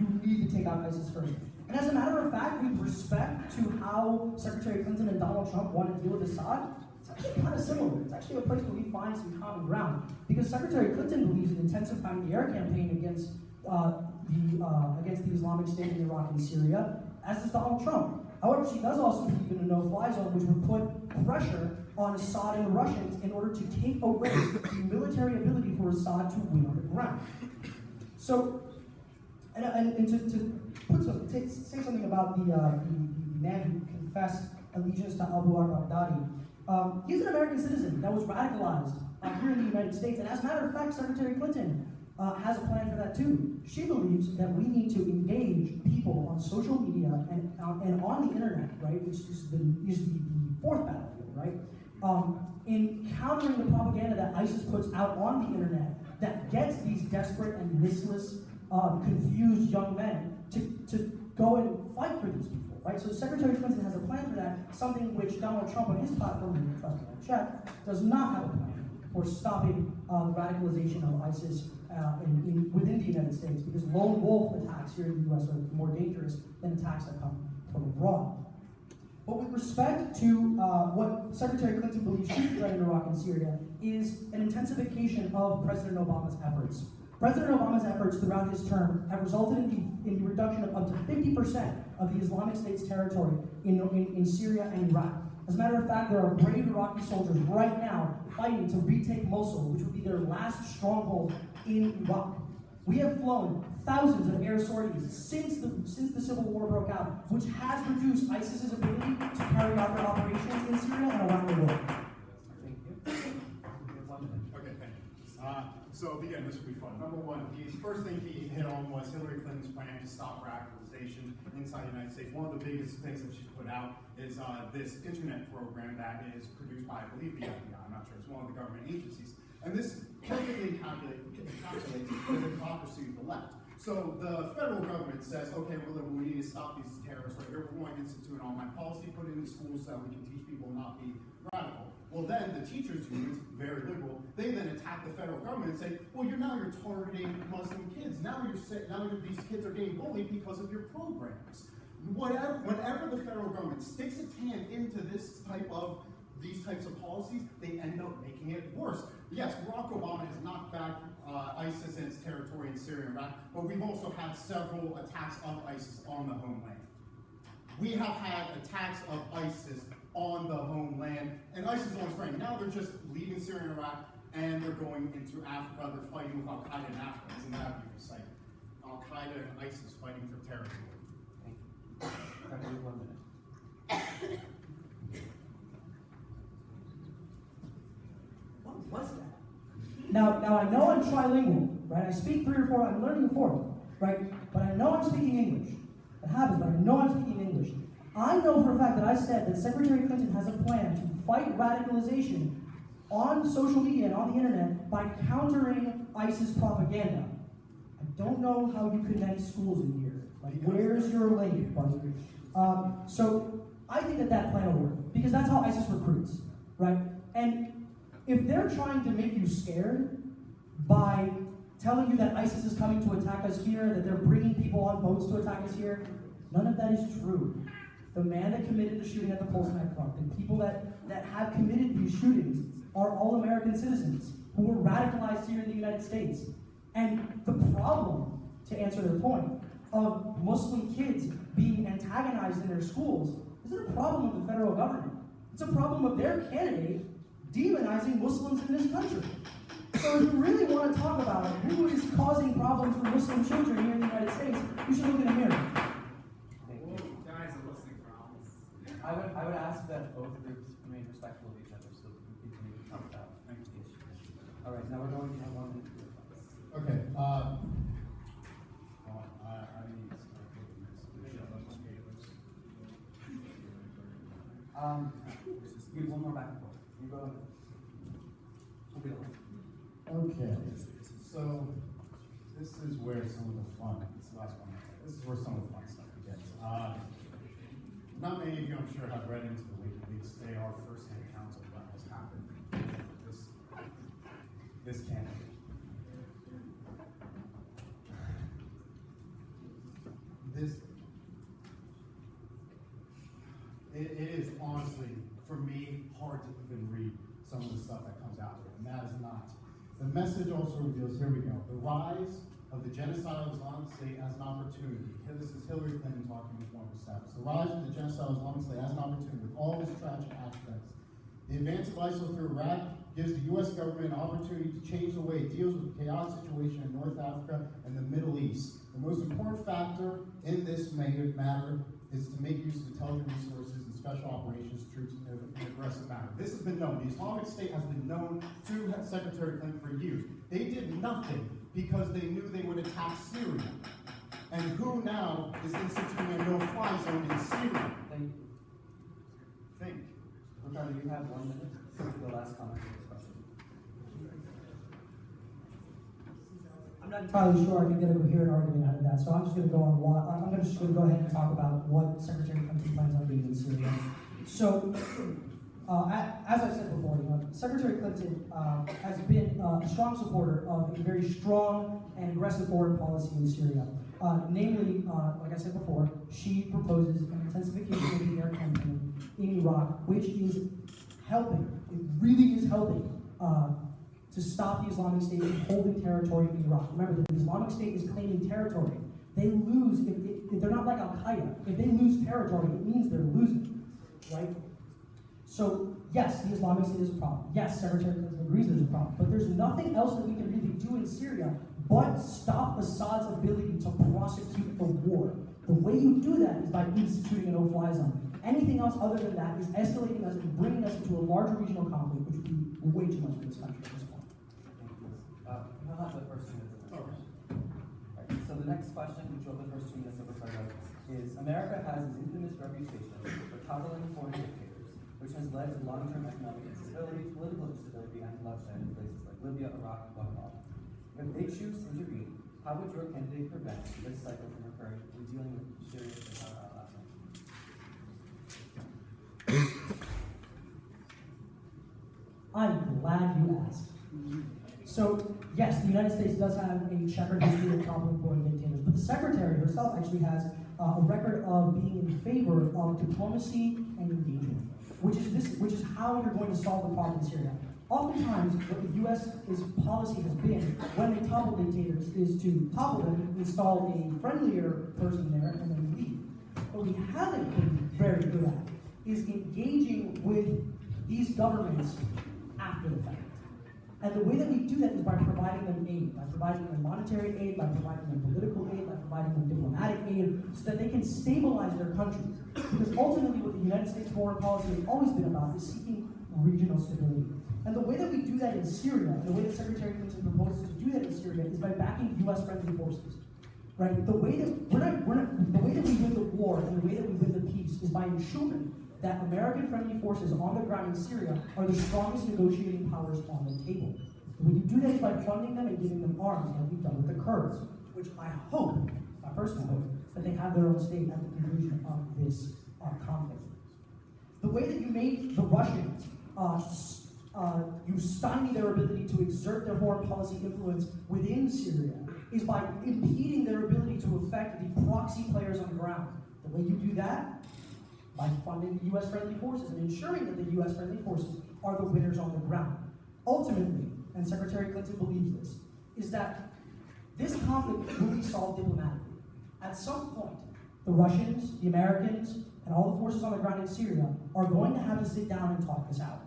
ISIS first. And as a matter of fact, with respect to how Secretary Clinton and Donald Trump want to deal with Assad, it's actually kind of similar. It's actually a place where we find some common ground. Because Secretary Clinton believes in intensifying the air campaign against the Islamic State in Iraq and Syria, as does Donald Trump. However, she does also believe in a no-fly zone, which would put pressure on Assad and the Russians in order to take away the military ability for Assad to win on the ground. So, and to say something about the man who confessed allegiance to Abu al-Baghdadi. He's an American citizen that was radicalized here in the United States, and as a matter of fact, Secretary Clinton has a plan for that too. She believes that we need to engage people on social media and on the internet, right, which is the fourth battlefield, right, in countering the propaganda that ISIS puts out on the internet that gets these desperate and listless, confused young men to go and fight for these people, right? So Secretary Clinton has a plan for that, something which Donald Trump on his platform, trust me, check, does not have a plan for stopping the radicalization of ISIS within the United States, because lone wolf attacks here in the U.S. are more dangerous than attacks that come from abroad. But with respect to what Secretary Clinton believes should be done in Iraq and Syria is an intensification of President Obama's efforts. President Obama's efforts throughout his term have resulted in the reduction of up to 50% of the Islamic State's territory in Syria and Iraq. As a matter of fact, there are brave Iraqi soldiers right now fighting to retake Mosul, which would be their last stronghold in Iraq. We have flown thousands of air sorties since the civil war broke out, which has reduced ISIS's ability to carry out their operations in Syria and around the world.
Thank you.
Okay, thank you. So again, this will be fun. Number one, the first thing he hit on was Hillary Clinton's plan to stop radicalization inside the United States. One of the biggest things that she's put out is this internet program that is produced by, I believe, the FBI. I'm not sure. It's one of the government agencies. And this perfectly encapsulates the hypocrisy of the left. So the federal government says, okay, well, we need to stop these terrorists right here. We're going to institute an online policy, put it in the schools so that we can teach people not be radical. Well, then the teachers' unions, very liberal, they then attack the federal government and say, well, you're targeting Muslim kids. Now these kids are getting bullied because of your programs. Whenever the federal government sticks its hand into these types of policies, they end up making it worse. Yes, Barack Obama has knocked back ISIS in its territory in Syria and Iraq, but we've also had several attacks of ISIS on the homeland. We have had attacks of ISIS on the homeland, and ISIS is on its reign. Now they're just leaving Syria and Iraq, and they're going into Africa. They're fighting with Al-Qaeda in Africa. Isn't that beautiful sight? Al-Qaeda and ISIS fighting for territory.
Thank you. Got 1 minute.
What was that? Now I know I'm trilingual, right? I speak 3 or 4, I'm learning the 4th, right? But I know I'm speaking English. It happens, but I know I'm speaking English. I know for a fact that I said that Secretary Clinton has a plan to fight radicalization on social media and on the internet by countering ISIS propaganda. I don't know how you connect schools in here. Like, where's your link, buddy? So I think that plan will work, because that's how ISIS recruits, right? And if they're trying to make you scared by telling you that ISIS is coming to attack us here, that they're bringing people on boats to attack us here, none of that is true. The man that committed the shooting at the Pulse nightclub, the people that have committed these shootings are all American citizens who were radicalized here in the United States. And the problem, to answer their point, of Muslim kids being antagonized in their schools isn't a problem of the federal government. It's a problem of their candidate demonizing Muslims in this country. So if you really want to talk about who is causing problems for Muslim children here in the United States, you should look in the mirror.
Guys are listening problems.
I would ask that both groups remain respectful of each other so that we can continue to talk about the issues. All right, now we're going to have 1 minute.
Okay, I need
give one more back and forth. You go ahead. We'll be alone.
Okay, so this is where some of the fun, this last one, this is where some of the fun stuff begins. Not many of you, I'm sure, have read into the WikiLeaks. They are first-hand accounts of what has happened. This candidate. It is honestly, for me, hard to even read some of the stuff that comes out of it, and that is not. The message also reveals, here we go, the rise of the genocidal Islamic State as an opportunity. Here, this is Hillary Clinton talking with one of the staff. The rise of the genocidal Islamic State as an opportunity with all its tragic aspects. The advance of ISIL through Iraq gives the U.S. government an opportunity to change the way it deals with the chaotic situation in North Africa and the Middle East. The most important factor in this matter is to make use of intelligence resources and special operations troops in an aggressive manner. This has been known. The Islamic State has been known to Secretary Clinton for years. They did nothing because they knew they would attack Syria. And who now is instituting a no-fly zone in Syria?
Thank you.
Think.
Ricardo, you have 1 minute for the last comment of this question.
I'm not entirely sure I can get a coherent argument out of that, so I'm just going to go on. I'm just going to go ahead and talk about what Secretary Clinton plans on doing in Syria. So, as I said before, Secretary Clinton has been a strong supporter of a very strong and aggressive foreign policy in Syria. Namely, like I said before, she proposes an intensification of the air campaign in Iraq, which is helping. It really is helping. To stop the Islamic State from holding territory in Iraq. Remember, the Islamic State is claiming territory. They lose, if they're not like Al-Qaeda, if they lose territory, it means they're losing, right? So, yes, the Islamic State is a problem. Yes, Secretary Clinton agrees there's a problem. But there's nothing else that we can really do in Syria but stop Assad's ability to prosecute the war. The way you do that is by instituting a no-fly zone. Anything else other than that is escalating us and bringing us into a larger regional conflict, which would be way too much for this country at this point.
I'll have the first 2 minutes of this question. Right, so the next question, which will have the first 2 minutes of Ricardo, is America has an infamous reputation for toppling foreign dictators, which has led to long-term economic instability, political instability, and bloodshed in places like Libya, Iraq, and Guatemala. If they choose to intervene, how would your candidate prevent this cycle from occurring in dealing with serious and last night?
I'm glad you asked. So, yes, the United States does have a checkered history of toppling foreign dictators, but the Secretary herself actually has a record of being in favor of diplomacy and engagement, which is how you're going to solve the problem in Syria. Oftentimes, what the U.S.'s policy has been when they topple dictators is to topple them, install a friendlier person there, and then leave. What we haven't been very good at is engaging with these governments after the fact. And the way that we do that is by providing them aid, by providing them monetary aid, by providing them political aid, by providing them diplomatic aid, so that they can stabilize their countries. Because ultimately what the United States foreign policy has always been about is seeking regional stability. And the way that we do that in Syria, and the way that Secretary Clinton proposes to do that in Syria, is by backing U.S.-friendly forces. Right? The way that the way that we win the war and the way that we win the peace is by ensuring that American-friendly forces on the ground in Syria are the strongest negotiating powers on the table. The way you do that is by funding them and giving them arms, like we've done with the Kurds. The which I hope, my personal hope, that they have their own state at the conclusion of this conflict. The way that you made the Russians you stymie their ability to exert their foreign policy influence within Syria is by impeding their ability to affect the proxy players on the ground. The way you do that, by funding the U.S.-friendly forces and ensuring that the U.S.-friendly forces are the winners on the ground. Ultimately, and Secretary Clinton believes this, is that this conflict will be solved diplomatically. At some point, the Russians, the Americans, and all the forces on the ground in Syria are going to have to sit down and talk this out.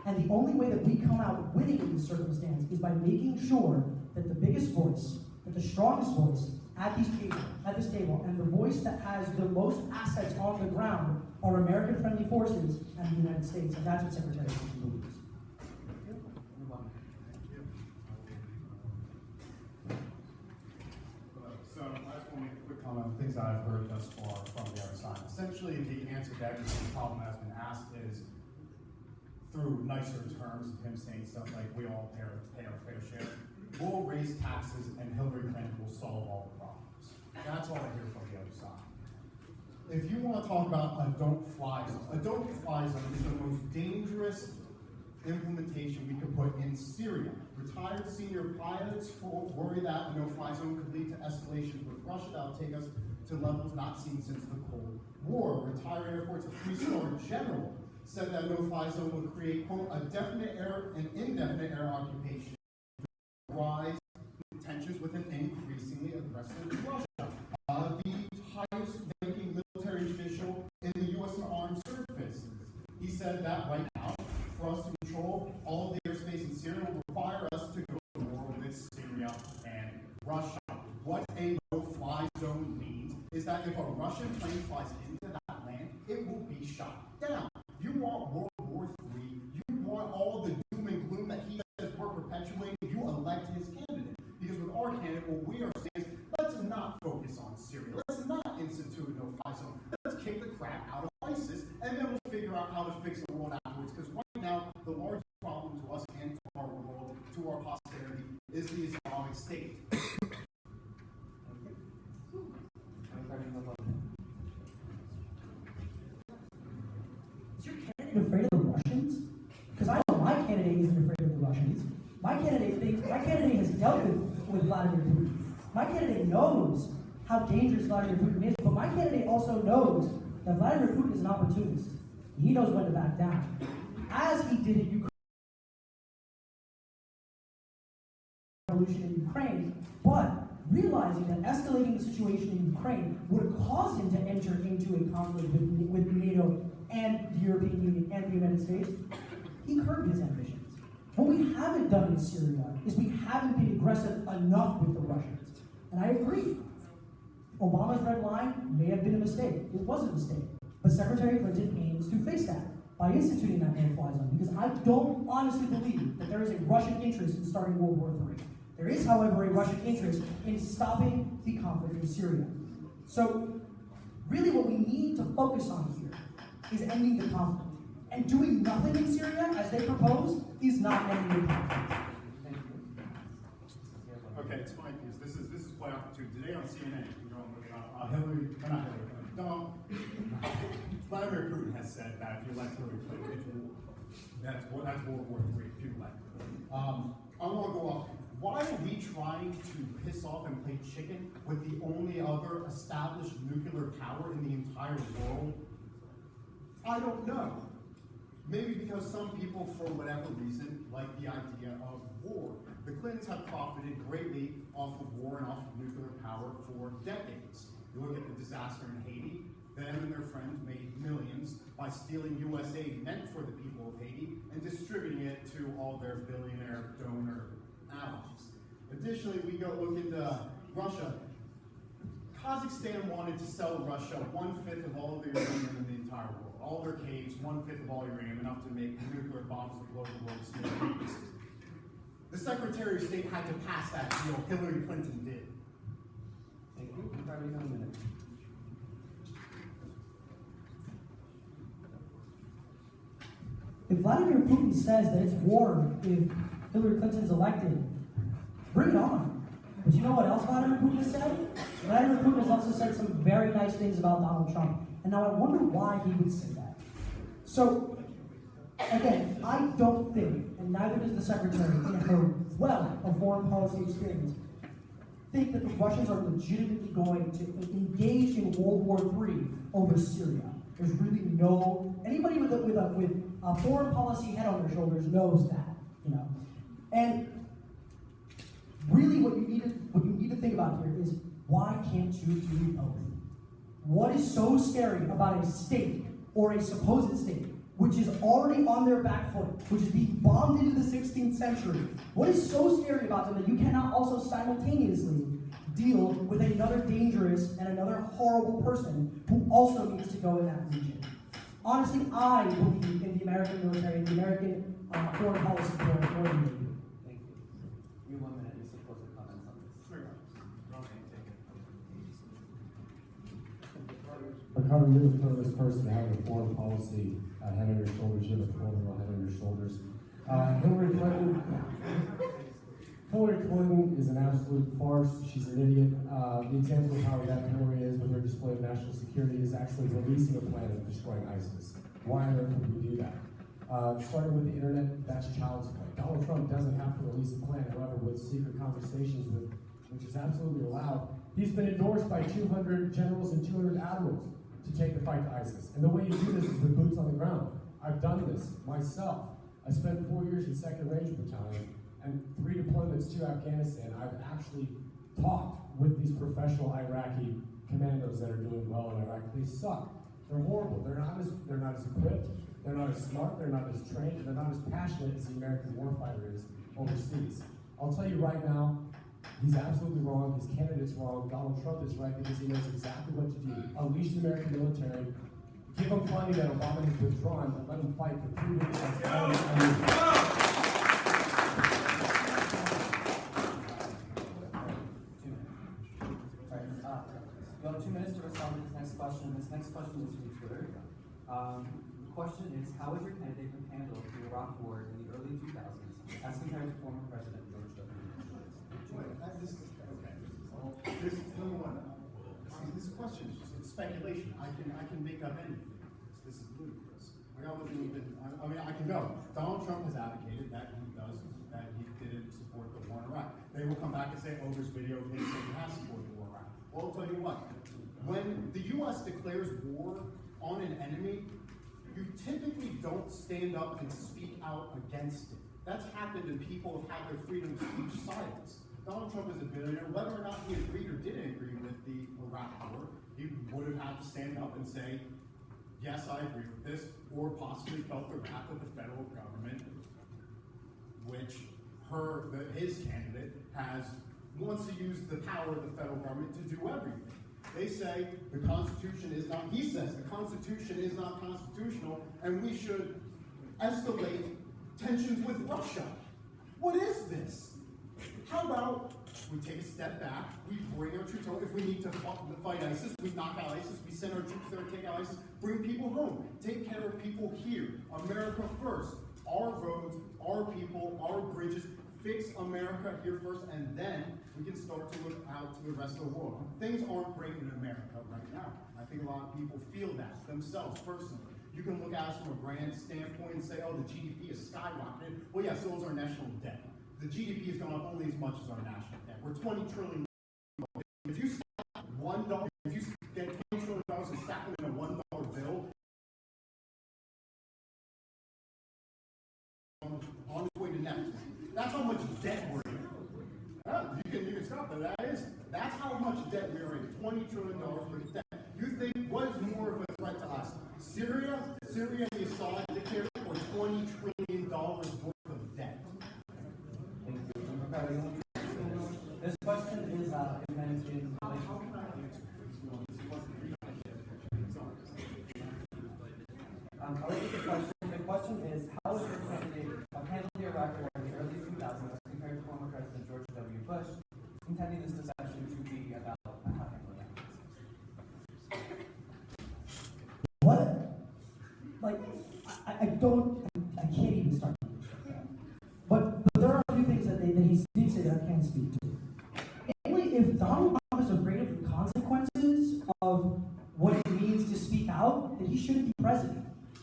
And the only way that we come out winning in this circumstance is by making sure that the biggest voice, that the strongest voice at this table, and the voice that has the most assets on the ground are American-friendly forces and the United States. And that's what Secretary Clinton believes.
So I just want to make a quick comment on things that I've heard thus far from the other side. Essentially, the answer to every problem that's been asked is through nicer terms, him saying stuff like, we all pay our fair share. We'll raise taxes and Hillary Clinton will solve all the problems. That's all I hear from the other side. If you want to talk about a don't-fly zone is the most dangerous implementation we could put in Syria. Retired senior pilots worry that a no-fly zone could lead to escalations with Russia that will take us to levels not seen since the Cold War. Retired Air Force, a three-star general, said that a no-fly zone would create, quote, an indefinite air occupation, rise tensions with an increasingly aggressive Russia. The highest-ranking military official in the U.S. Armed Services, he said that right now, for us to control all of the airspace in Syria will require us to go to war with Syria and Russia. What a no-fly zone means is that if a Russian plane flies into that land, it will be shot down. You want World War III, you want all the doom and gloom that he says we're perpetuating, you elect his candidate. Because with our candidate, what we are saying is, let's not focus on Syria. Let's not institute a no-fly zone. Let's kick the crap out of ISIS, and then we'll figure out how to fix the world afterwards. Because right now, the largest problem to us and to our world, to our posterity, is the Islamic State.
Is your candidate afraid of the Russians? Because I know my candidate isn't afraid of the Russians. My candidate has dealt with Vladimir Putin. My candidate knows how dangerous Vladimir Putin is, but my candidate also knows that Vladimir Putin is an opportunist. He knows when to back down. As he did in Ukraine, revolution in Ukraine, but realizing that escalating the situation in Ukraine would have caused him to enter into a conflict with NATO and the European Union and the United States, he curbed his ambitions. What we haven't done in Syria is we haven't been aggressive enough with the Russians. And I agree. Obama's red line may have been a mistake. It was a mistake. But Secretary Clinton aims to face that by instituting that no-fly zone, because I don't honestly believe that there is a Russian interest in starting World War III. There is, however, a Russian interest in stopping the conflict in Syria. So, really what we need to focus on here is ending the conflict. And doing nothing in Syria, as they propose, is not ending the conflict.
Okay, it's fine, because this is quite opportune. Today on CNN, Vladimir Putin has said that if you elect Hillary Clinton, it's war. That's World War III if you elect her. I want to go off. Why are we trying to piss off and play chicken with the only other established nuclear power in the entire world? I don't know. Maybe because some people, for whatever reason, like the idea of war. The Clintons have profited greatly off of war and off of nuclear power for decades. You look at the disaster in Haiti, them and their friends made millions by stealing US aid meant for the people of Haiti and distributing it to all their billionaire donor allies. Additionally, we go look into Russia. Kazakhstan wanted to sell Russia 1/5 of all of the uranium in the entire world. All their caves, 1/5 of all uranium, enough to make nuclear bombs that blow the world to. The Secretary of State had to pass that deal. Hillary Clinton did.
Thank you. Probably in a minute.
If Vladimir Putin says that it's war if Hillary Clinton's elected, bring it on. But you know what else Vladimir Putin has said? Vladimir Putin has also said some very nice things about Donald Trump. And now I wonder why he would say that. So, again, I don't think, and neither does the Secretary in her wealth of foreign policy experience, think that the Russians are legitimately going to engage in World War III over Syria. There's really no, anybody with a foreign policy head on their shoulders knows that, you know. And really what you need to think about here is, why can't you do both? What is so scary about a state, or a supposed state, which is already on their back foot, which is being bombed into the 16th century? What is so scary about them that you cannot also simultaneously deal with another dangerous and another horrible person who also needs to go in that region? Honestly, I believe in the American military and the American foreign policy more than they do.
Thank you. You have 1 minute. You're supposed to comment on this.
Ricardo, you're the furthest person having a foreign policy head on your shoulders. You have a political head on your shoulders. Hillary Clinton is an absolute farce. She's an idiot. The example of how that Hillary is with her display of national security is actually releasing a plan of destroying ISIS. Why on earth would we do that? Starting with the internet, that's child's play. Donald Trump doesn't have to release a plan, however, with secret conversations with, which is absolutely allowed. He's been endorsed by 200 generals and 200 admirals to take the fight to ISIS. And the way you do this is with boots on the ground. I've done this myself. I spent 4 years in 2nd Ranger Battalion and 3 deployments to Afghanistan. I've actually talked with these professional Iraqi commandos that are doing well in Iraq. They suck. They're horrible. They're not as equipped. They're not as smart. They're not as trained. They're not as passionate as the American warfighter is overseas. I'll tell you right now, he's absolutely wrong. His candidate's wrong. Donald Trump is right because he knows exactly what to do. Unleash the American military. Give them funding that Obama has withdrawn, but let them fight for 3 weeks.
You have 2 minutes to respond to this next question. This next question is from Twitter. The question is, how would your candidate have handled the Iraq War in the early 2000s as compared to former President George W.
This is number one. This question is just speculation. I can make up anything. This is ludicrous. I can go. Donald Trump has advocated that he didn't support the war in Iraq. They will come back and say, oh, there's video of him saying he has supported the war in Iraq. Well, I'll tell you what. When the U.S. declares war on an enemy, you typically don't stand up and speak out against it. That's happened and people have had their freedom of speech silenced. Donald Trump is a billionaire. Whether or not he agreed or didn't agree with the Iraq war, he would have had to stand up and say, yes, I agree with this, or possibly felt the wrath of the federal government, which his candidate wants to use the power of the federal government to do everything. They say the Constitution is not, he says the Constitution is not constitutional and we should escalate tensions with Russia. What is this? How about we take a step back, we bring our troops home. If we need to fight ISIS, we knock out ISIS, we send our troops there, take out ISIS, bring people home, take care of people here. America first. Our roads, our people, our bridges, fix America here first, and then we can start to look out to the rest of the world. Things aren't great in America right now. I think a lot of people feel that themselves personally. You can look at us from a grand standpoint and say, oh, the GDP is skyrocketed. Well, yeah, so is our national debt. The GDP has gone up only as much as our national debt. We're $20 trillion. If you stack $1, if you get $20 trillion and stack them in a $1 bill, on its way to Neptune. That's how much debt we're in. You can stop that. That's how much debt we're in. $20 trillion worth of debt. You think what is more of a threat to us? Syria, the Assad dictator, or $20 trillion worth of debt?
This question is managed in I'll repeat the question. The question is, how would your candidate have handled the Iraq War in the early 2000s as compared to former President George W. Bush, intending this discussion to be about how to handle that?
What? Like, I can't even start. But there are a few things that he did say that I can't speak to.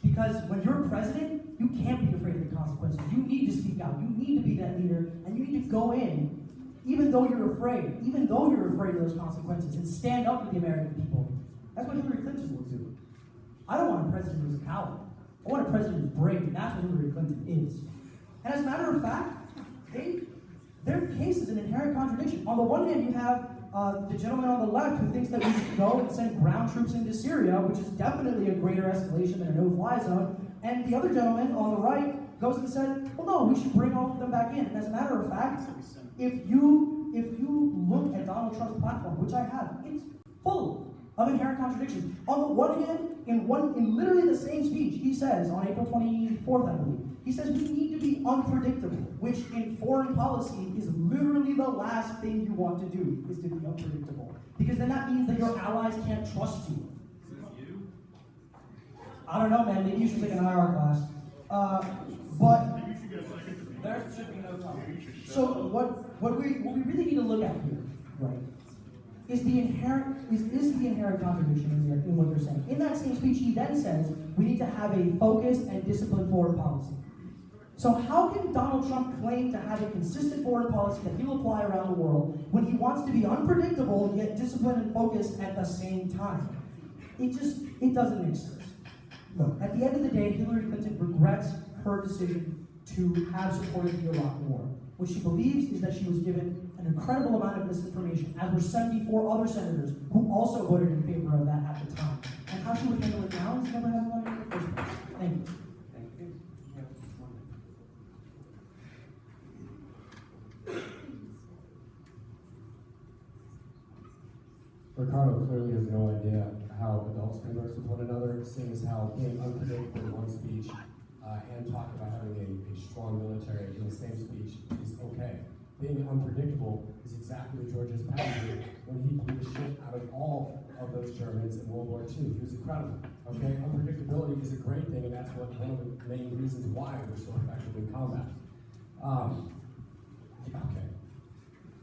Because when you're president, you can't be afraid of the consequences. You need to speak out. You need to be that leader, and you need to go in, even though you're afraid of those consequences, and stand up for the American people. That's what Hillary Clinton will do. I don't want a president who's a coward. I want a president who's brave, and that's what Hillary Clinton is. And as a matter of fact, their case is an inherent contradiction. On the one hand, you have the gentleman on the left who thinks that we should go and send ground troops into Syria, which is definitely a greater escalation than a no-fly zone. And the other gentleman on the right goes and said, well, no, we should bring all of them back in. And as a matter of fact, if you look at Donald Trump's platform, which I have, it's full of inherent contradictions. On the one hand, in literally the same speech, he says on April 24th, I believe, he says we need to be unpredictable, which in foreign policy is literally the last thing you want to do, is to be unpredictable. Because then that means that your allies can't trust you.
Is this you?
I don't know, man. Maybe you should take an IR class. But
Maybe you should get a second to
there should be no time.
Maybe you should shut
So
up.
what we really need to look at here, right, is the inherent contradiction in what they're saying. In that same speech, he then says we need to have a focused and disciplined foreign policy. So how can Donald Trump claim to have a consistent foreign policy that he'll apply around the world when he wants to be unpredictable yet disciplined and focused at the same time? It doesn't make sense. Look, at the end of the day, Hillary Clinton regrets her decision to have supported the Iraq War. What she believes is that she was given an incredible amount of misinformation, as were 74 other senators who also voted in favor of that at the time. And how she would handle it now is never having done it in the first place. Thank you.
Ricardo clearly has no idea how adults converse with one another, seeing as how being unpredictable in one speech and talking about having a strong military in the same speech is okay. Being unpredictable is exactly what George S. Patton did when he blew the shit out of all of those Germans in World War II. He was incredible. Okay, unpredictability is a great thing, and that's one of the main reasons why we're so effective in combat. Okay.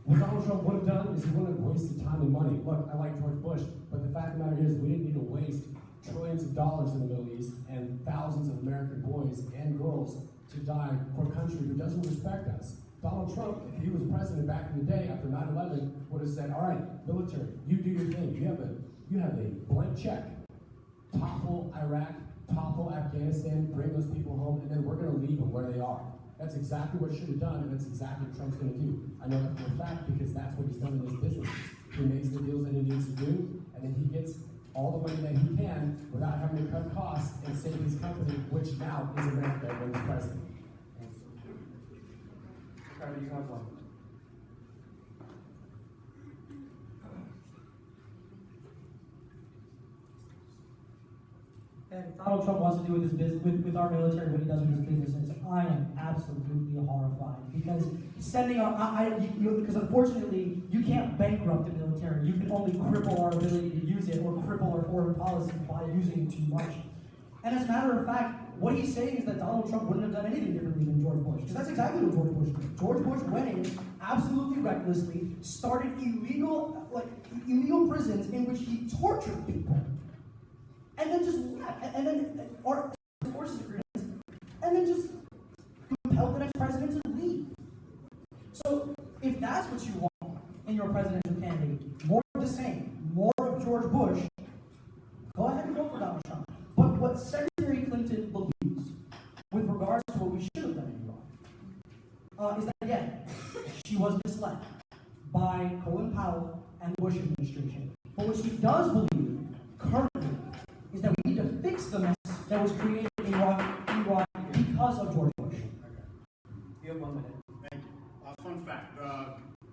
What Donald Trump would have done is he wouldn't have wasted time and money. Look, I like George Bush, but the fact of the matter is we didn't need to waste trillions of dollars in the Middle East and thousands of American boys and girls to die for a country who doesn't respect us. Donald Trump, if he was president back in the day after 9/11, would have said, all right, military, you do your thing. You have a blank check. Topple Iraq, topple Afghanistan, bring those people home, and then we're going to leave them where they are. That's exactly what he should have done, and that's exactly what Trump's going to do. I know that for a fact because that's what he's done in his business. He makes the deals that he needs to do, and then he gets all the money that he can without having to cut costs and save his company, which now is America when he's president.
Ricardo, you have one.
And Donald Trump wants to do with his business, with our military what he does with his businesses. I am absolutely horrified because sending our, because unfortunately you can't bankrupt the military. You can only cripple our ability to use it or cripple our foreign policy by using it too much. And as a matter of fact, what he's saying is that Donald Trump wouldn't have done anything differently than George Bush, because that's exactly what George Bush did. George Bush went in absolutely recklessly, started illegal prisons in which he tortured people. And then just left, and then or forces agreements, and then just compelled the next president to leave. So if that's what you want in your presidential candidate, more of the same, more of George Bush, go ahead and vote for Donald Trump. But what Secretary Clinton believes with regards to what we should have done in Iraq is that, again, she was misled by Colin Powell and the Bush administration. But what she does believe currently is that we need to fix the mess that was created in Iraq because of George Bush.
You have 1 minute.
Thank you. Fun fact: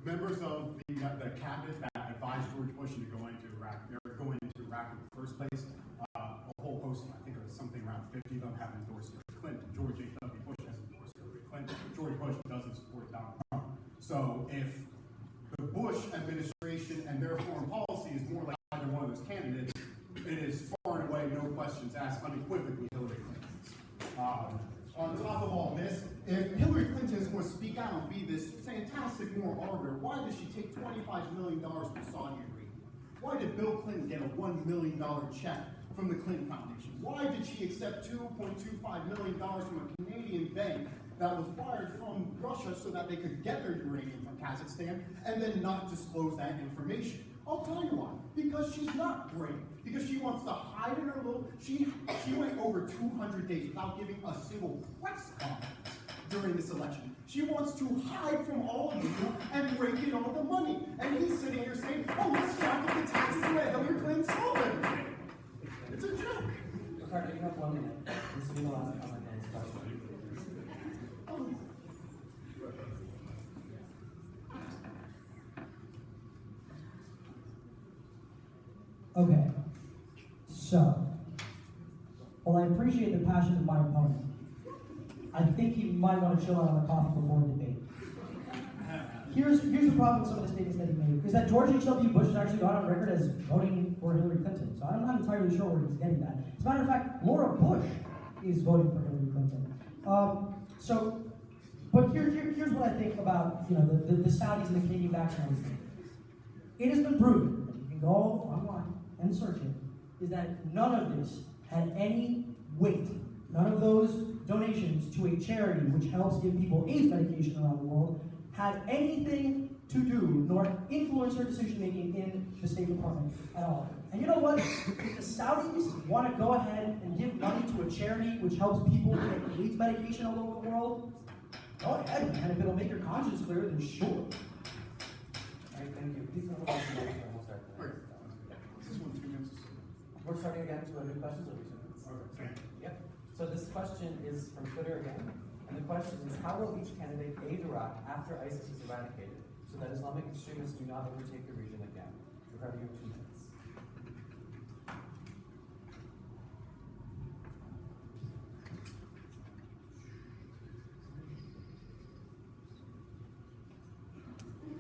members of the cabinet that advised George Bush into going into Iraq in the first place, a whole host, I think it was something around 50 of them, have endorsed Hillary Clinton. George H.W. Bush has endorsed Hillary Clinton. George Bush doesn't support Donald Trump. So if the Bush administration and their foreign policy is more like either one of those candidates, it is far and away, no questions asked, unequivocally Hillary Clinton. On top of all this, if Hillary Clinton is going to speak out and be this fantastic moral arbiter, why did she take $25 million from Saudi Arabia? Why did Bill Clinton get a $1 million check
from the Clinton Foundation? Why did she accept $2.25 million from a Canadian bank that was wired from Russia so that they could get their uranium from Kazakhstan and then not disclose that information? I'll tell you why. Because she's not brave. Because she wants to hide in her little... She went over 200 days without giving a single press conference during this election. She wants to hide from all of you and rake in all the money. And he's sitting here saying, oh, let's jack up the taxes and let Hillary Clinton solve everything. It's a joke.
Ricardo, you have 1 minute. This will be the last comment on this question.
Okay, so, while I appreciate the passion of my opponent, I think he might want to chill out on the coffee before the debate. Here's the problem with some of the statements that he made, is that George H.W. Bush has actually gone on record as voting for Hillary Clinton, so I'm not entirely sure where he's getting that. As a matter of fact, Laura Bush is voting for Hillary Clinton. But here's what I think about the Saudis and the Canadian vaccine thing. It has been proven, and you can go online and search it, is that none of this had any weight. None of those donations to a charity which helps give people AIDS medication around the world had anything to do nor influence her decision making in the State Department at all. And you know what? If the Saudis want to go ahead and give money to a charity which helps people get AIDS medication all over the world, go ahead, man. If it'll make your conscience clear, then sure.
All right, thank you. Please come on the and we'll start.
Is this one 2 minutes?
We're starting again to new questions or 2 minutes?
Okay, thank you.
Yep. So this question is from Twitter again. And the question is, how will each candidate aid Iraq after ISIS is eradicated so that Islamic extremists do not overtake the region again? Ricardo, you have 2 minutes.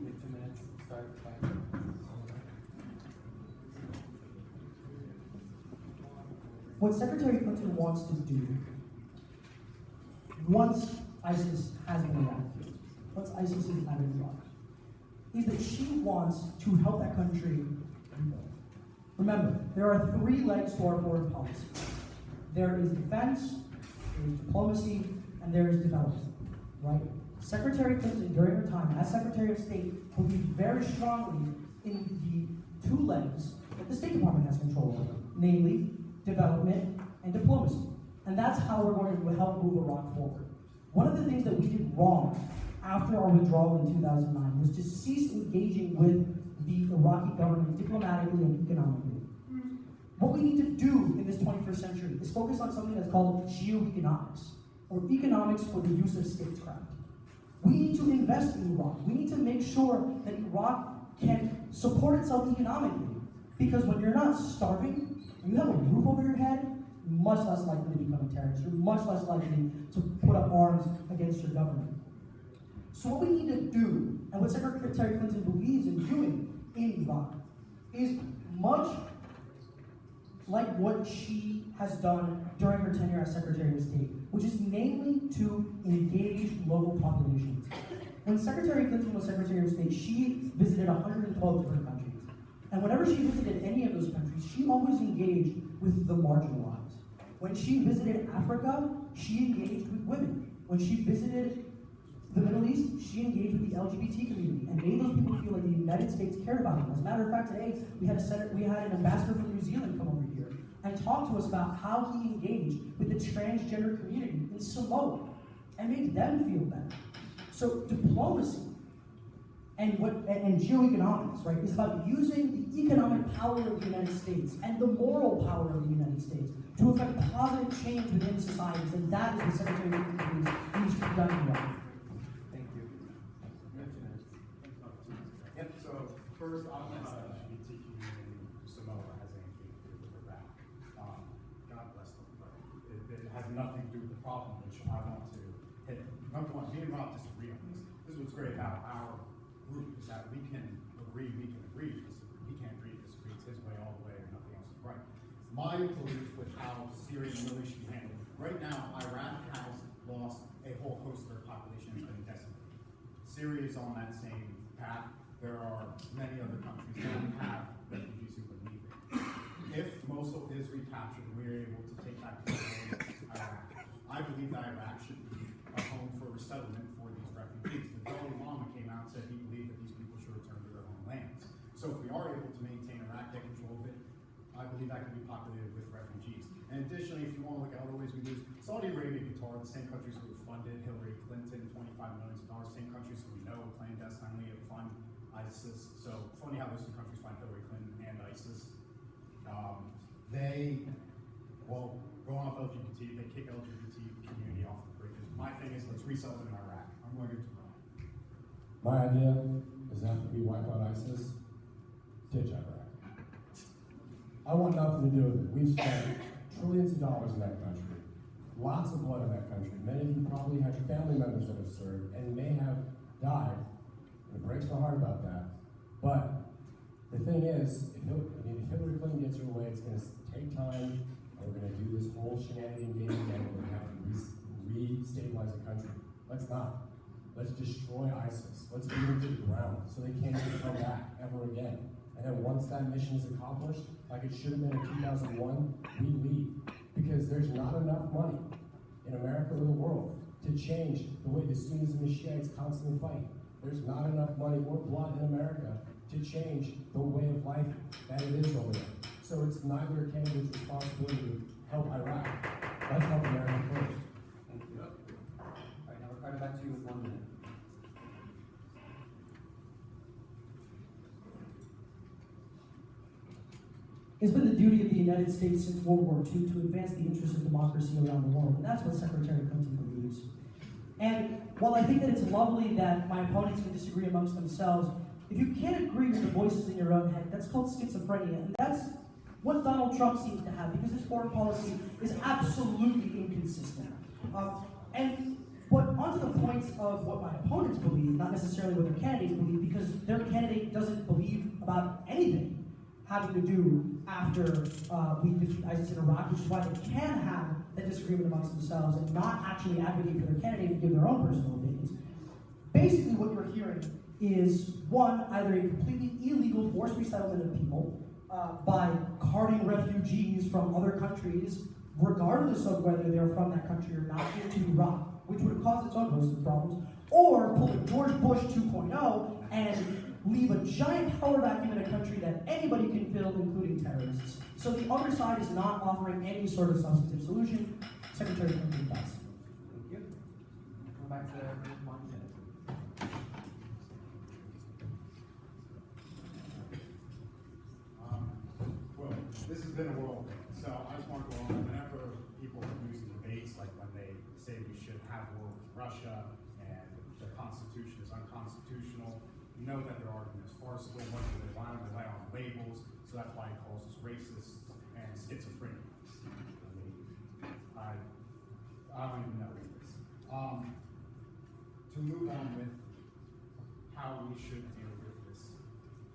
You have 2 minutes. Start by...
What Secretary Clinton wants to do, once ISIS has been eradicated, once ISIS is out of Iraq, is that she wants to help that country rebuild. Remember, there are 3 legs to our foreign policy. There is defense, there is diplomacy, and there is development, right? Secretary Clinton, during her time as Secretary of State, believed very strongly in the 2 legs that the State Department has control over, namely development and diplomacy. And that's how we're going to help move Iraq forward. One of the things that we did wrong after our withdrawal in 2009 was to cease engaging with the Iraqi government diplomatically and economically. What we need to do in this 21st century is focus on something that's called geoeconomics, or economics for the use of statecraft. We need to invest in Iraq. We need to make sure that Iraq can support itself economically. Because when you're not starving, and you have a roof over your head, you're much less likely to become a terrorist. You're much less likely to put up arms against your government. So what we need to do, and what Secretary Clinton believes in doing in Iraq, is much like what she has done during her tenure as Secretary of State, which is namely to engage local populations. When Secretary Clinton was Secretary of State, she visited 112 different countries. And whenever she visited any of those countries, she always engaged with the marginalized. When she visited Africa, she engaged with women. When she visited the Middle East, she engaged with the LGBT community and made those people feel like the United States cared about them. As a matter of fact, today we had an ambassador from New Zealand come over here and talk to us about how he engaged with the transgender community in Samoa and made them feel better. So diplomacy and geoeconomics, right, is about using the economic power of the United States and the moral power of the United States to affect positive change within societies, and that is what Secretary Clinton needs to be done here.
Thank you.
Yep. So first, I'm not LGBTQ in Samoa has anything to do with that. God bless them, but it has nothing to do with the problem, which I want to hit. Number one, me and Rob disagree on this. This is what's great about our group, is that we can agree, disagree. He can't agree, disagree. It's his way all the way, and nothing else is right. My belief with how Syria really should be handled. Right now, Iraq has lost a whole host of their population and been decimated. Syria is on that same path. There are many other countries that have refugees who would leave it. if Mosul is recaptured, we're able to take back control of Iraq. I believe that Iraq should be a home for resettlement for these refugees. The Dalai Lama came out and said he believed that these people should return to their own lands. So if we are able to maintain Iraq, get control of it, I believe that can be populated with refugees. And additionally, if you want to look at other ways we use, Saudi Arabia and Qatar, the same countries who have funded Hillary Clinton, $25 million, same countries who we know clandestinely fund ISIS. So funny how those two countries fund Hillary Clinton and ISIS. Going off LGBT, they kick LGBT community off the bridges. My thing is, let's resettle in Iraq. I'm going to Iran.
My idea is after we wipe out ISIS, ditch Iraq. I want nothing to do with it. We've spent trillions of dollars in that country. Lots of blood in that country. Many of you probably have family members that have served and may have died. It breaks my heart about that. But the thing is, if Hillary Clinton gets her way, it's going to take time, and we're going to do this whole shenanigan game again, and we're going to have to re-stabilize the country. Let's not. Let's destroy ISIS. Let's beat them to the ground so they can't even come back ever again. And then once that mission is accomplished, like it should have been in 2001, we leave. Because there's not enough money in America or the world to change the way the Sunnis and the Shiites constantly fight. There's not enough money or blood in America to change the way of life that it is over there. So it's neither candidate's responsibility to help Iraq. Let's help America first.
Thank you. All right, now Ricardo, back to you with 1 minute.
It's been the duty of the United States since World War II to advance the interests of democracy around the world, and that's what Secretary Clinton believes. And while I think that it's lovely that my opponents can disagree amongst themselves, if you can't agree with the voices in your own head, that's called schizophrenia, and that's what Donald Trump seems to have, because his foreign policy is absolutely inconsistent. But onto the points of what my opponents believe, not necessarily what their candidates believe, because their candidate doesn't believe about anything having to do after we defeat ISIS in Iraq, which is why they can have that disagreement amongst themselves and not actually advocate for their candidate and give their own personal opinions. Basically, what you're hearing is, one, either a completely illegal forced resettlement of people by carting refugees from other countries, regardless of whether they're from that country or not, into Iraq, which would have caused its own host of problems, or pull a George Bush 2.0 and leave a giant power vacuum in a country that anybody can fill, including terrorists. So the other side is not offering any sort of substantive solution. Secretary Clinton does.
Thank you. Go back to 1 minute.
Well, this has been a whirlwind, so I just want to go on. Whenever people use debates, like when they say we should have war with Russia and the Constitution is unconstitutional, you know that their argument is farcical, much of they rely on labels, so that's why he calls us racist and schizophrenic. I don't even know what it is. To move on with how we should deal with this.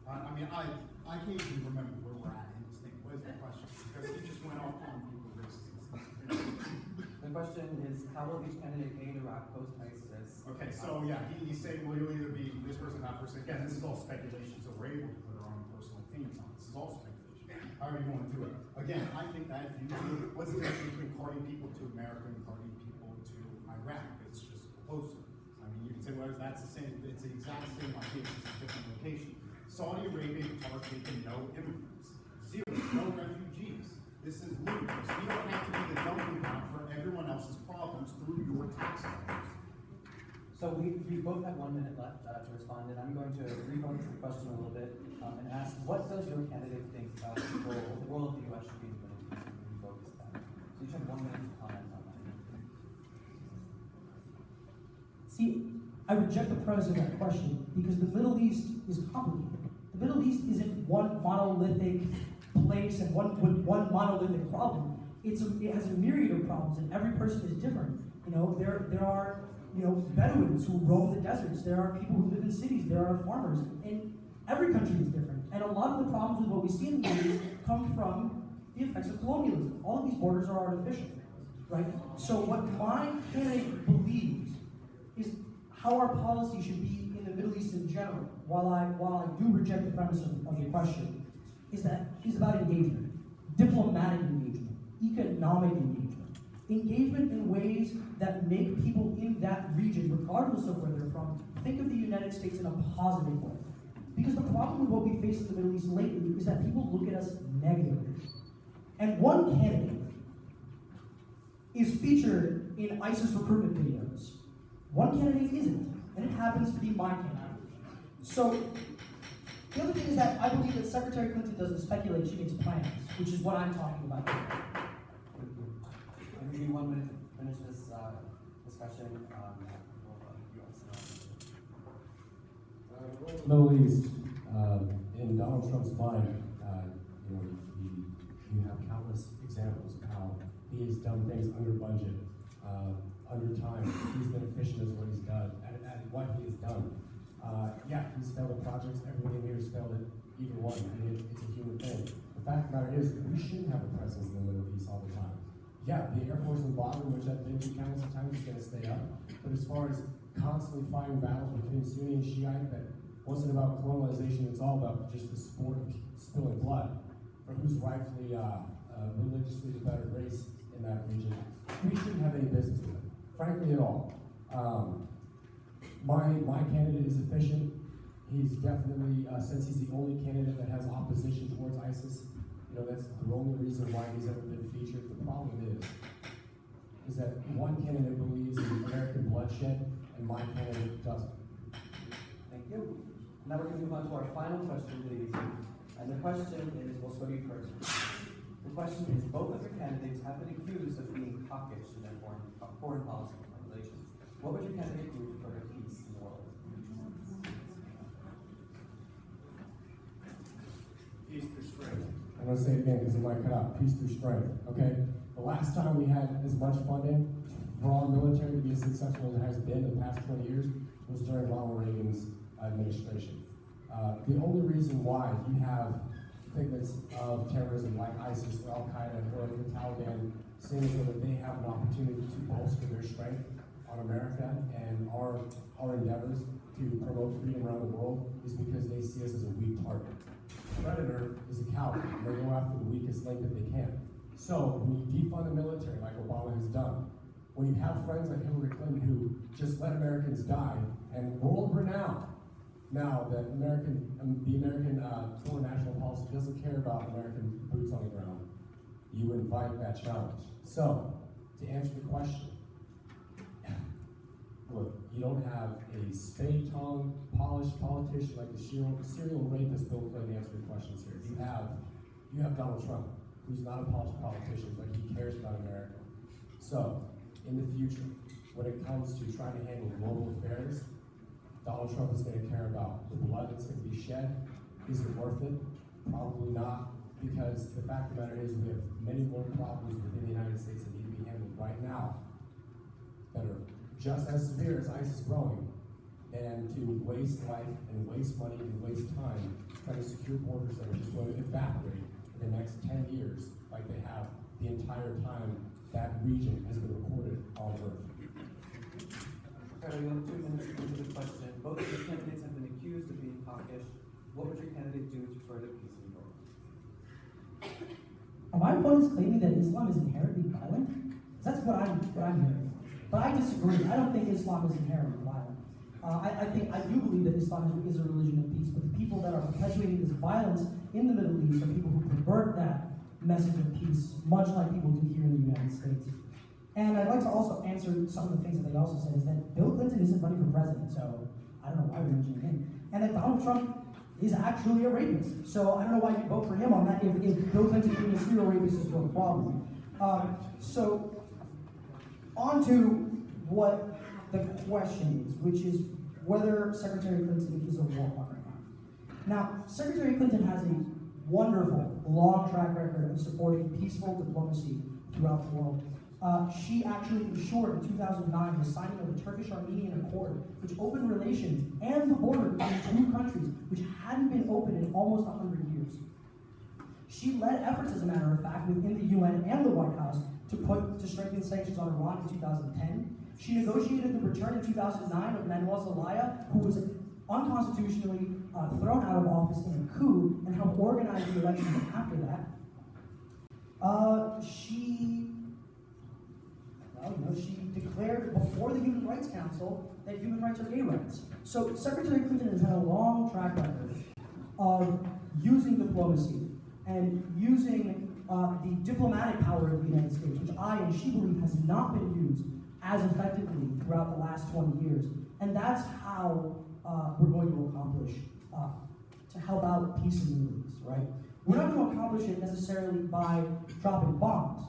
I can't even remember where we're at in this thing. What is the question? Because he just went off on people racist.
The question is, how will each candidate aid Iraq post-ISIS?
Okay, so yeah, he's saying will you either be this person, that person. Again, this is all speculation, so we're able to put our own personal opinions on. This is all speculation. However you want to do it. Again, I think that if you do, what's the difference between carting people to America and carting people to Iraq? It's just closer. I mean, you can say, well, that's the same, it's the exact same idea, it's just a different location. Saudi Arabia and Qatar taking no immigrants. Zero, no refugees. This is ludicrous. You don't have to be the dumping ground for everyone else's problems through your tax dollars.
So we both have 1 minute left to respond, and I'm going to refocus the question a little bit and ask, what does your candidate think about the role of the U.S. should be in the Middle East? And refocus that. So you have 1 minute to comment on that.
See, I reject the premise of that question because the Middle East is complicated. The Middle East isn't one monolithic place and one monolithic problem. It has a myriad of problems, and every person is different. You know, there are Bedouins who roam the deserts. There are people who live in cities. There are farmers, and every country is different. And a lot of the problems with what we see in the Middle East come from the effects of colonialism. All of these borders are artificial, right? So what my candidate believes is how our policy should be in the Middle East in general, while I do reject the premise of the question, is about engagement. diplomatic engagement, economic engagement, engagement in ways that make people in that region, regardless of where they're from, think of the United States in a positive way. Because the problem with what we face in the Middle East lately is that people look at us negatively. And one candidate is featured in ISIS recruitment videos. One candidate isn't, and it happens to be my candidate. So, the other thing is that I believe that Secretary Clinton doesn't speculate, she makes plans, which is what I'm talking about here.
I'll give you 1 minute to finish this discussion.
Middle East, in Donald Trump's mind, you have countless examples of how he has done things under budget, under time. He's been efficient as what he's done, at what he has done. Yeah, he's failed at projects. Everybody here has failed at either one. I mean, it's a human thing. The fact of the matter is, we shouldn't have a presence in the Middle East all the time. Yeah, the Air Force in Bagram, which I've been to countless times, is going to stay up. But as far as constantly fighting battles between Sunni and Shiite that wasn't about colonialization, it's all about just the sport of spilling blood for who's rightfully religiously the better race in that region. We shouldn't have any business with it, frankly, at all. My candidate is efficient. He's definitely, since he's the only candidate that has opposition towards ISIS, that's the only reason why he's ever been featured. The problem is that one candidate believes in American bloodshed and my candidate doesn't.
Thank you. Now we're going to move on to our final question, ladies. And the question is, we'll go to you first. The question is, both of your candidates have been accused of being hawkish in their foreign policy relations. What would your candidate do to further peace in the world?
Peace through strength.
I'm going to say it again because it might cut out. Peace through strength, okay? The last time we had as much funding for our military to be as successful as it has been in the past 20 years was during Ronald Reagan's administration. The only reason why you have figments of terrorism like ISIS or Al-Qaeda or the Taliban saying that they have an opportunity to bolster their strength on America and our endeavors to promote freedom around the world is because they see us as a weak target. Predator is a coward. They go after the weakest link that they can. So when you defund the military like Obama has done, when you have friends like Hillary Clinton who just let Americans die and world renowned, now that the American foreign national policy doesn't care about American boots on the ground, you invite that challenge. So to answer the question, look, you don't have a spade-tongue, polished politician like the serial rapist Bill Clinton answer the questions here. You have Donald Trump, who's not a polished politician, but he cares about America. So, in the future, when it comes to trying to handle global affairs, Donald Trump is going to care about the blood that's going to be shed. Is it worth it? Probably not, because the fact of the matter is we have many more problems within the United States that need to be handled right now that are just as severe as ISIS growing, and to waste life and waste money and waste time trying to secure borders that are just going to evaporate in the next 10 years like they have the entire time that region has been recorded on Earth.
Okay, we have 2 minutes into the question. Both of your candidates have been accused of being hawkish. What would your candidate do to further peace in the world?
Are my opponents claiming that Islam is inherently violent? That's what I'm hearing. But I disagree. I don't think Islam is inherently violent. I do believe that Islam is a religion of peace, but the people that are perpetuating this violence in the Middle East are people who pervert that message of peace, much like people do here in the United States. And I'd like to also answer some of the things that they also said, is that Bill Clinton isn't running for president, so I don't know why we're mentioning him. And that Donald Trump is actually a rapist. So I don't know why you vote for him on that if Bill Clinton being a serial rapist is your problem. So on to what the question is, which is whether Secretary Clinton is a war hawk or not. Now, Secretary Clinton has a wonderful, long track record of supporting peaceful diplomacy throughout the world. She actually ensured in 2009 the signing of the Turkish-Armenian Accord, which opened relations and the border between 2 countries, which hadn't been open in almost 100 years. She led efforts, as a matter of fact, within the UN and the White House to strengthen sanctions on Iran in 2010. She negotiated the return in 2009 of Manuel Zelaya, who was unconstitutionally thrown out of office in a coup, and helped organize the elections after that. She declared before the Human Rights Council that human rights are gay rights. So Secretary Clinton has had a long track record of using diplomacy and using the diplomatic power of the United States, which I and she believe has not been used as effectively throughout the last 20 years. And that's how we're going to accomplish, to help out peace in the Middle East, right? We're not going to accomplish it necessarily by dropping bombs.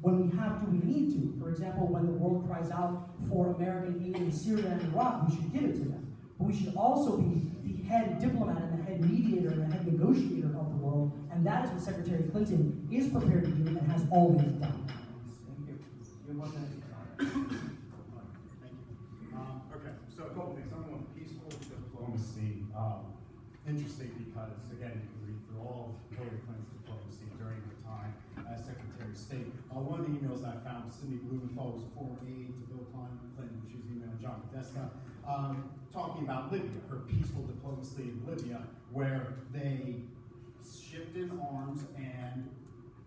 When we have to, we need to. For example, when the world cries out for American aid in Syria and Iraq, we should give it to them. But we should also be the head diplomat and the head mediator and the head negotiator of the world, and that is what Secretary Clinton is prepared to do and has always done.
Thank you. You have 1 minute.
Thank you. Okay, so a couple things. Number one, peaceful diplomacy. Interesting because, again, you can read through all of Hillary Clinton's diplomacy during her time as Secretary of State. One of the emails I found, Cindy Blumenthal was a former aide to Bill Clinton. She was emailing John Podesta, talking about Libya, her peaceful diplomacy in Libya, where they shipped in arms and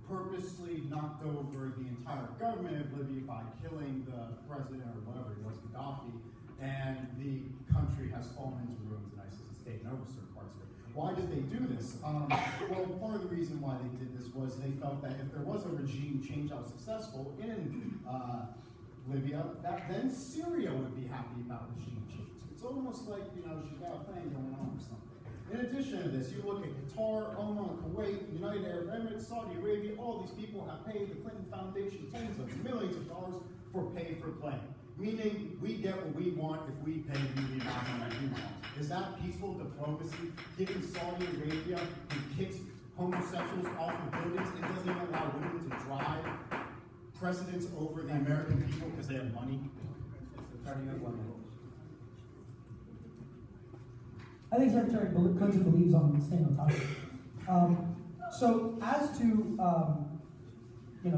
purposely knocked over the entire government of Libya by killing the president or whatever it was, Gaddafi, and the country has fallen into ruins and ISIS has taken over certain parts of it. Why did they do this? Well, part of the reason why they did this was they felt that if there was a regime change that was successful in Libya, that then Syria would be happy about regime change. It's almost like, you know, she's got a thing going on or something. In addition to this, you look at Qatar, Oman, Kuwait, United Arab Emirates, Saudi Arabia, all these people have paid the Clinton Foundation tens of millions of dollars for pay for play. Meaning, we get what we want if we pay the amount that we want. Is that peaceful diplomacy? Giving Saudi Arabia, who kicks homosexuals off of buildings and doesn't even allow women to drive precedence over the American people because they have money?
Starting at 1 minute.
I think Secretary Clinton believes on staying on topic. So as to,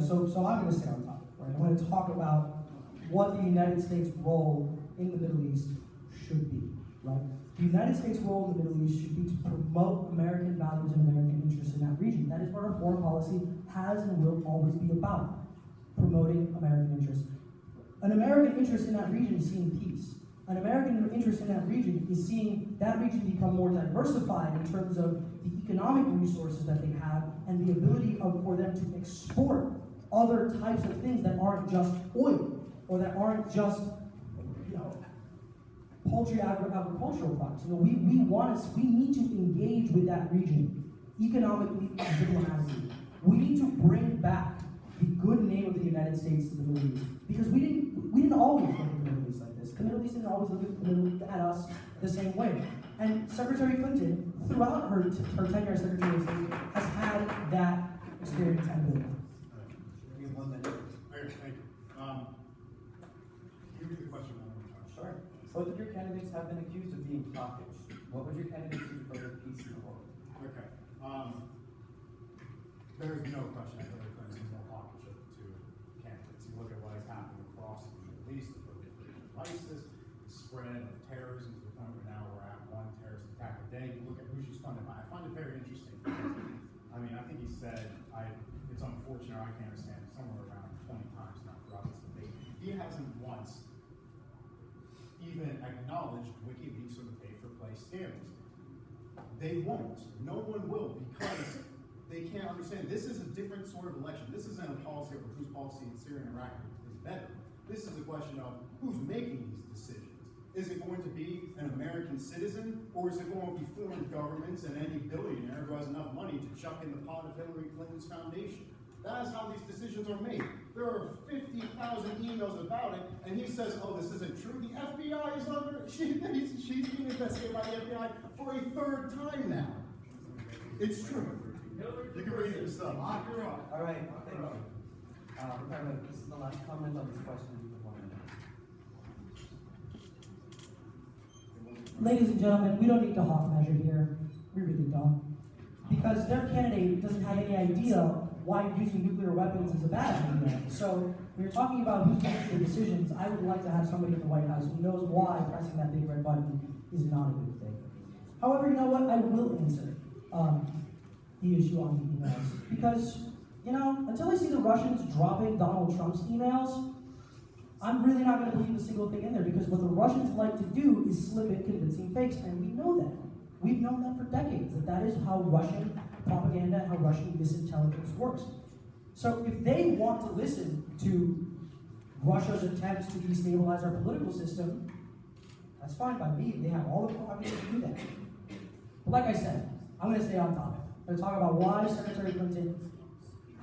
so I'm going to stay on topic, right? I'm going to talk about what the United States' role in the Middle East should be, right? The United States' role in the Middle East should be to promote American values and American interests in that region. That is what our foreign policy has and will always be about, promoting American interests. An American interest in that region is seeing peace. An American interest in that region is seeing that region become more diversified in terms of the economic resources that they have and the ability for them to export other types of things that aren't just oil or that aren't just, poultry agricultural products. We need to engage with that region economically and diplomatically. We need to bring back the good name of the United States to the Middle East because we didn't always look at the Middle East like this. The Middle East didn't always look at us the same way. And Secretary Clinton, throughout her tenure as Secretary of State, has had that experience and ability.
You have 1 minute.
Okay, thank you. Can you read the question one more time?
Sure. Both of your candidates have been accused of being hawkish. What would your candidates do for the peace in the world?
Okay. There is no question that Hillary Clinton is more hawkish of the two candidates. You look at what has happened across the Middle East, the proliferation of ISIS, the spread of terrorism to the point where now we're at one terrorist attack a day. You look at who she's funded by. I find it very interesting because, I think he said, it's unfortunate, I can't understand, somewhere around 20 times now throughout this debate. He hasn't once even acknowledged WikiLeaks or the pay-for-play scandals. They won't. No one will because they can't understand. This is a different sort of election. This isn't a policy over whose policy in Syria and Iraq is better. This is a question of who's making these decisions. Is it going to be an American citizen or is it going to be foreign governments and any billionaire who has enough money to chuck in the pot of Hillary Clinton's foundation? That is how these decisions are made. There are 50,000 emails about it, and he says, oh, this isn't true. The FBI is she's being investigated by the FBI for a third time now. It's true. You can read it yourself.
All right, thank you. This is the last comment on this question. You have 1 minute.
Ladies and gentlemen, we don't need to hawk measure here. We really don't. Because their candidate doesn't have any idea why using nuclear weapons is a bad idea. So when you're talking about who's making the decisions, I would like to have somebody in the White House who knows why pressing that big red button is not a good thing. However, you know what? I will answer the issue on the emails. Because you know, until I see the Russians dropping Donald Trump's emails, I'm really not going to believe a single thing in there, because what the Russians like to do is slip in convincing fakes, and we know that. We've known that for decades, that is how Russian propaganda, how Russian disintelligence works. So if they want to listen to Russia's attempts to destabilize our political system, that's fine by me. They have all the prerogative to do that. But like I said, I'm going to stay on topic. I'm going to talk about why Secretary Clinton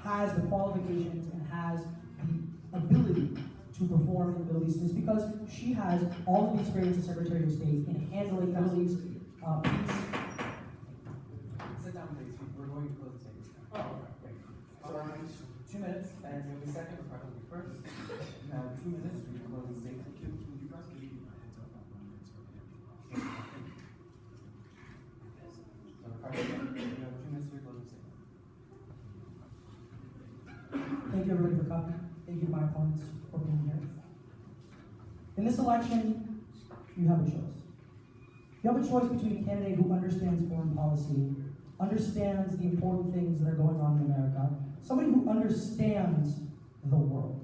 has the qualifications and has the ability to perform in the Middle East. It's because she has all of the experience as Secretary of State in handling Middle East peace.
Sit down, please. We're going to close the table.
Oh, okay.
Sorry. 2 minutes, and you'll be second, or probably first. You have 2 minutes for your closing statement.
Thank you, everybody, for coming. Thank you to my opponents for being here. In this election, you have a choice. You have a choice between a candidate who understands foreign policy, understands the important things that are going on in America, somebody who understands the world.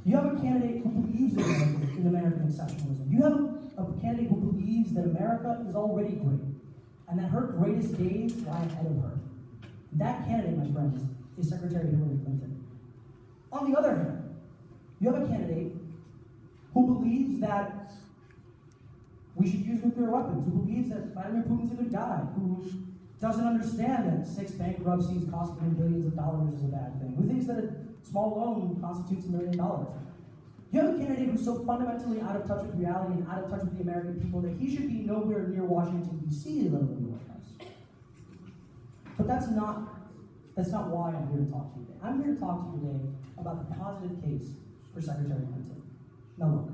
You have a candidate who believes in American exceptionalism. You have a candidate who believes that America is already great, and that her greatest days lie ahead of her. That candidate, my friends, is Secretary Hillary Clinton. On the other hand, you have a candidate who believes that we should use nuclear weapons, who believes that Vladimir Putin's a good guy, who doesn't understand that 6 bankruptcies costing him billions of dollars is a bad thing, who thinks that a small loan constitutes $1 million. You have a candidate who's so fundamentally out of touch with reality and out of touch with the American people that he should be nowhere near Washington, D.C., let alone the White House. But that's not why I'm here to talk to you today. I'm here to talk to you today about the positive case for Secretary Clinton. Now look,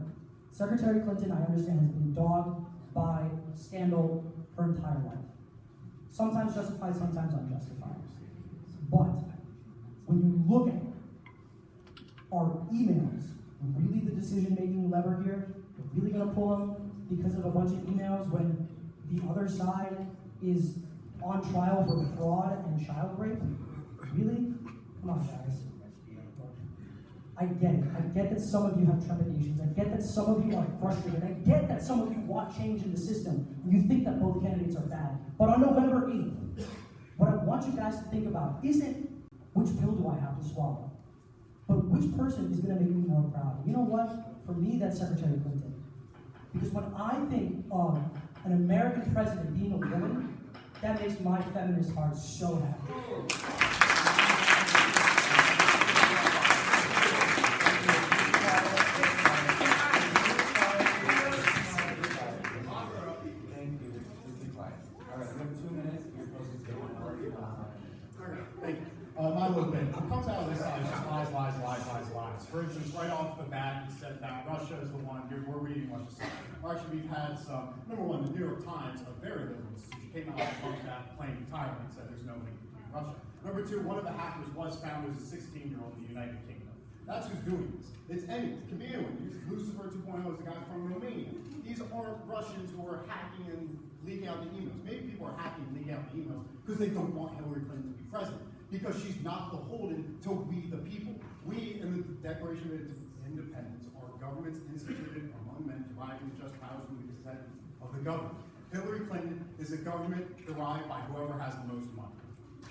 Secretary Clinton, I understand, has been dogged by scandal her entire life. Sometimes justified, sometimes unjustified. But when you look at our emails, really the decision-making lever here, we're really gonna pull them because of a bunch of emails when the other side is on trial for fraud and child rape? Really? Come on, guys. I get it. I get that some of you have trepidations. I get that some of you are frustrated. I get that some of you want change in the system. And you think that both candidates are bad. But on November 8th, what I want you guys to think about isn't which pill do I have to swallow, but which person is going to make me more proud. You know what? For me, that's Secretary Clinton. Because when I think of an American president being a woman, that makes my feminist heart so happy.
My little bit. What comes out of this side is just lies. For instance, right off the bat, he said that Russia is the one. We're reading Russia's side. Actually, we've had some. Number one, the New York Times, a very liberal institution, came out and talked about plain entirely and said there's no link between Russia. Number two, one of the hackers was found as a 16-year-old in the United Kingdom. That's who's doing this. It's anyone. It can be anyone. Lucifer 2.0 is a guy from Romania. These aren't Russians who are hacking and leaking out the emails. Maybe people are hacking and leaking out the emails because they don't want Hillary Clinton to be president. Because she's not beholden to we the people. We, in the Declaration of Independence, are governments instituted among men deriving just powers from the consent of the government. Hillary Clinton is a government derived by whoever has the most money.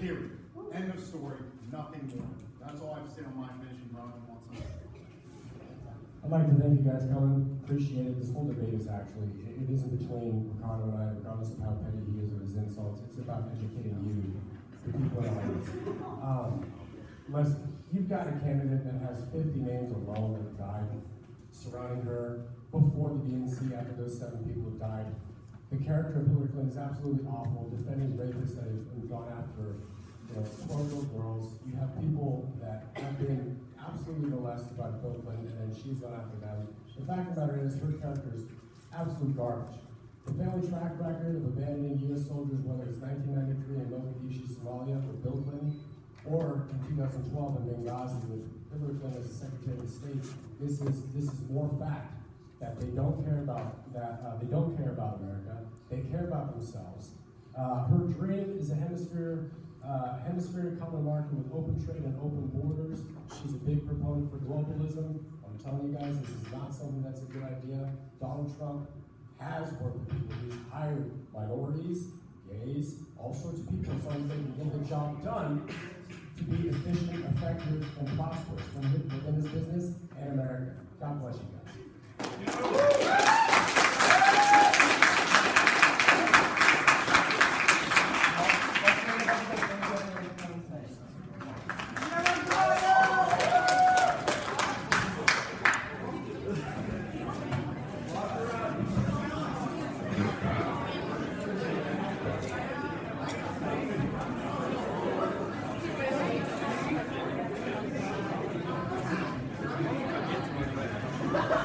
Period. End of story. Nothing more. That's all I have to say on my mission. Ron wants something.
I'd like to thank you guys for coming. Appreciate it. This whole debate is actually, it isn't between Ricardo and I, regardless of how petty he is or his insults. It's about educating you. The people in the audience. Listen, you've got a candidate that has 50 names alone that have died surrounding her before the DNC after those 7 people have died. The character of Hillary Clinton is absolutely awful, defending rapists that have gone after 12-year-old girls. You have people that have been absolutely molested by Bill Clinton, and she's gone after them. The fact of the matter is, her character is absolute garbage. The family track record of abandoning U.S. soldiers, whether it's 1993 in Mogadishu, Somalia with Bill Clinton, or in 2012 in Benghazi with Hillary Clinton as the Secretary of State, this is more fact that they don't care about they don't care about America. They care about themselves. Her dream is a hemisphere Hemispheric common market with open trade and open borders. She's a big proponent for globalism. I'm telling you guys, this is not something that's a good idea. Donald Trump has worked with people. He's hired minorities, gays, all sorts of people as long as they can get the job done to be efficient, effective, and prosperous within this business and America. God bless you guys.
Ha ha ha!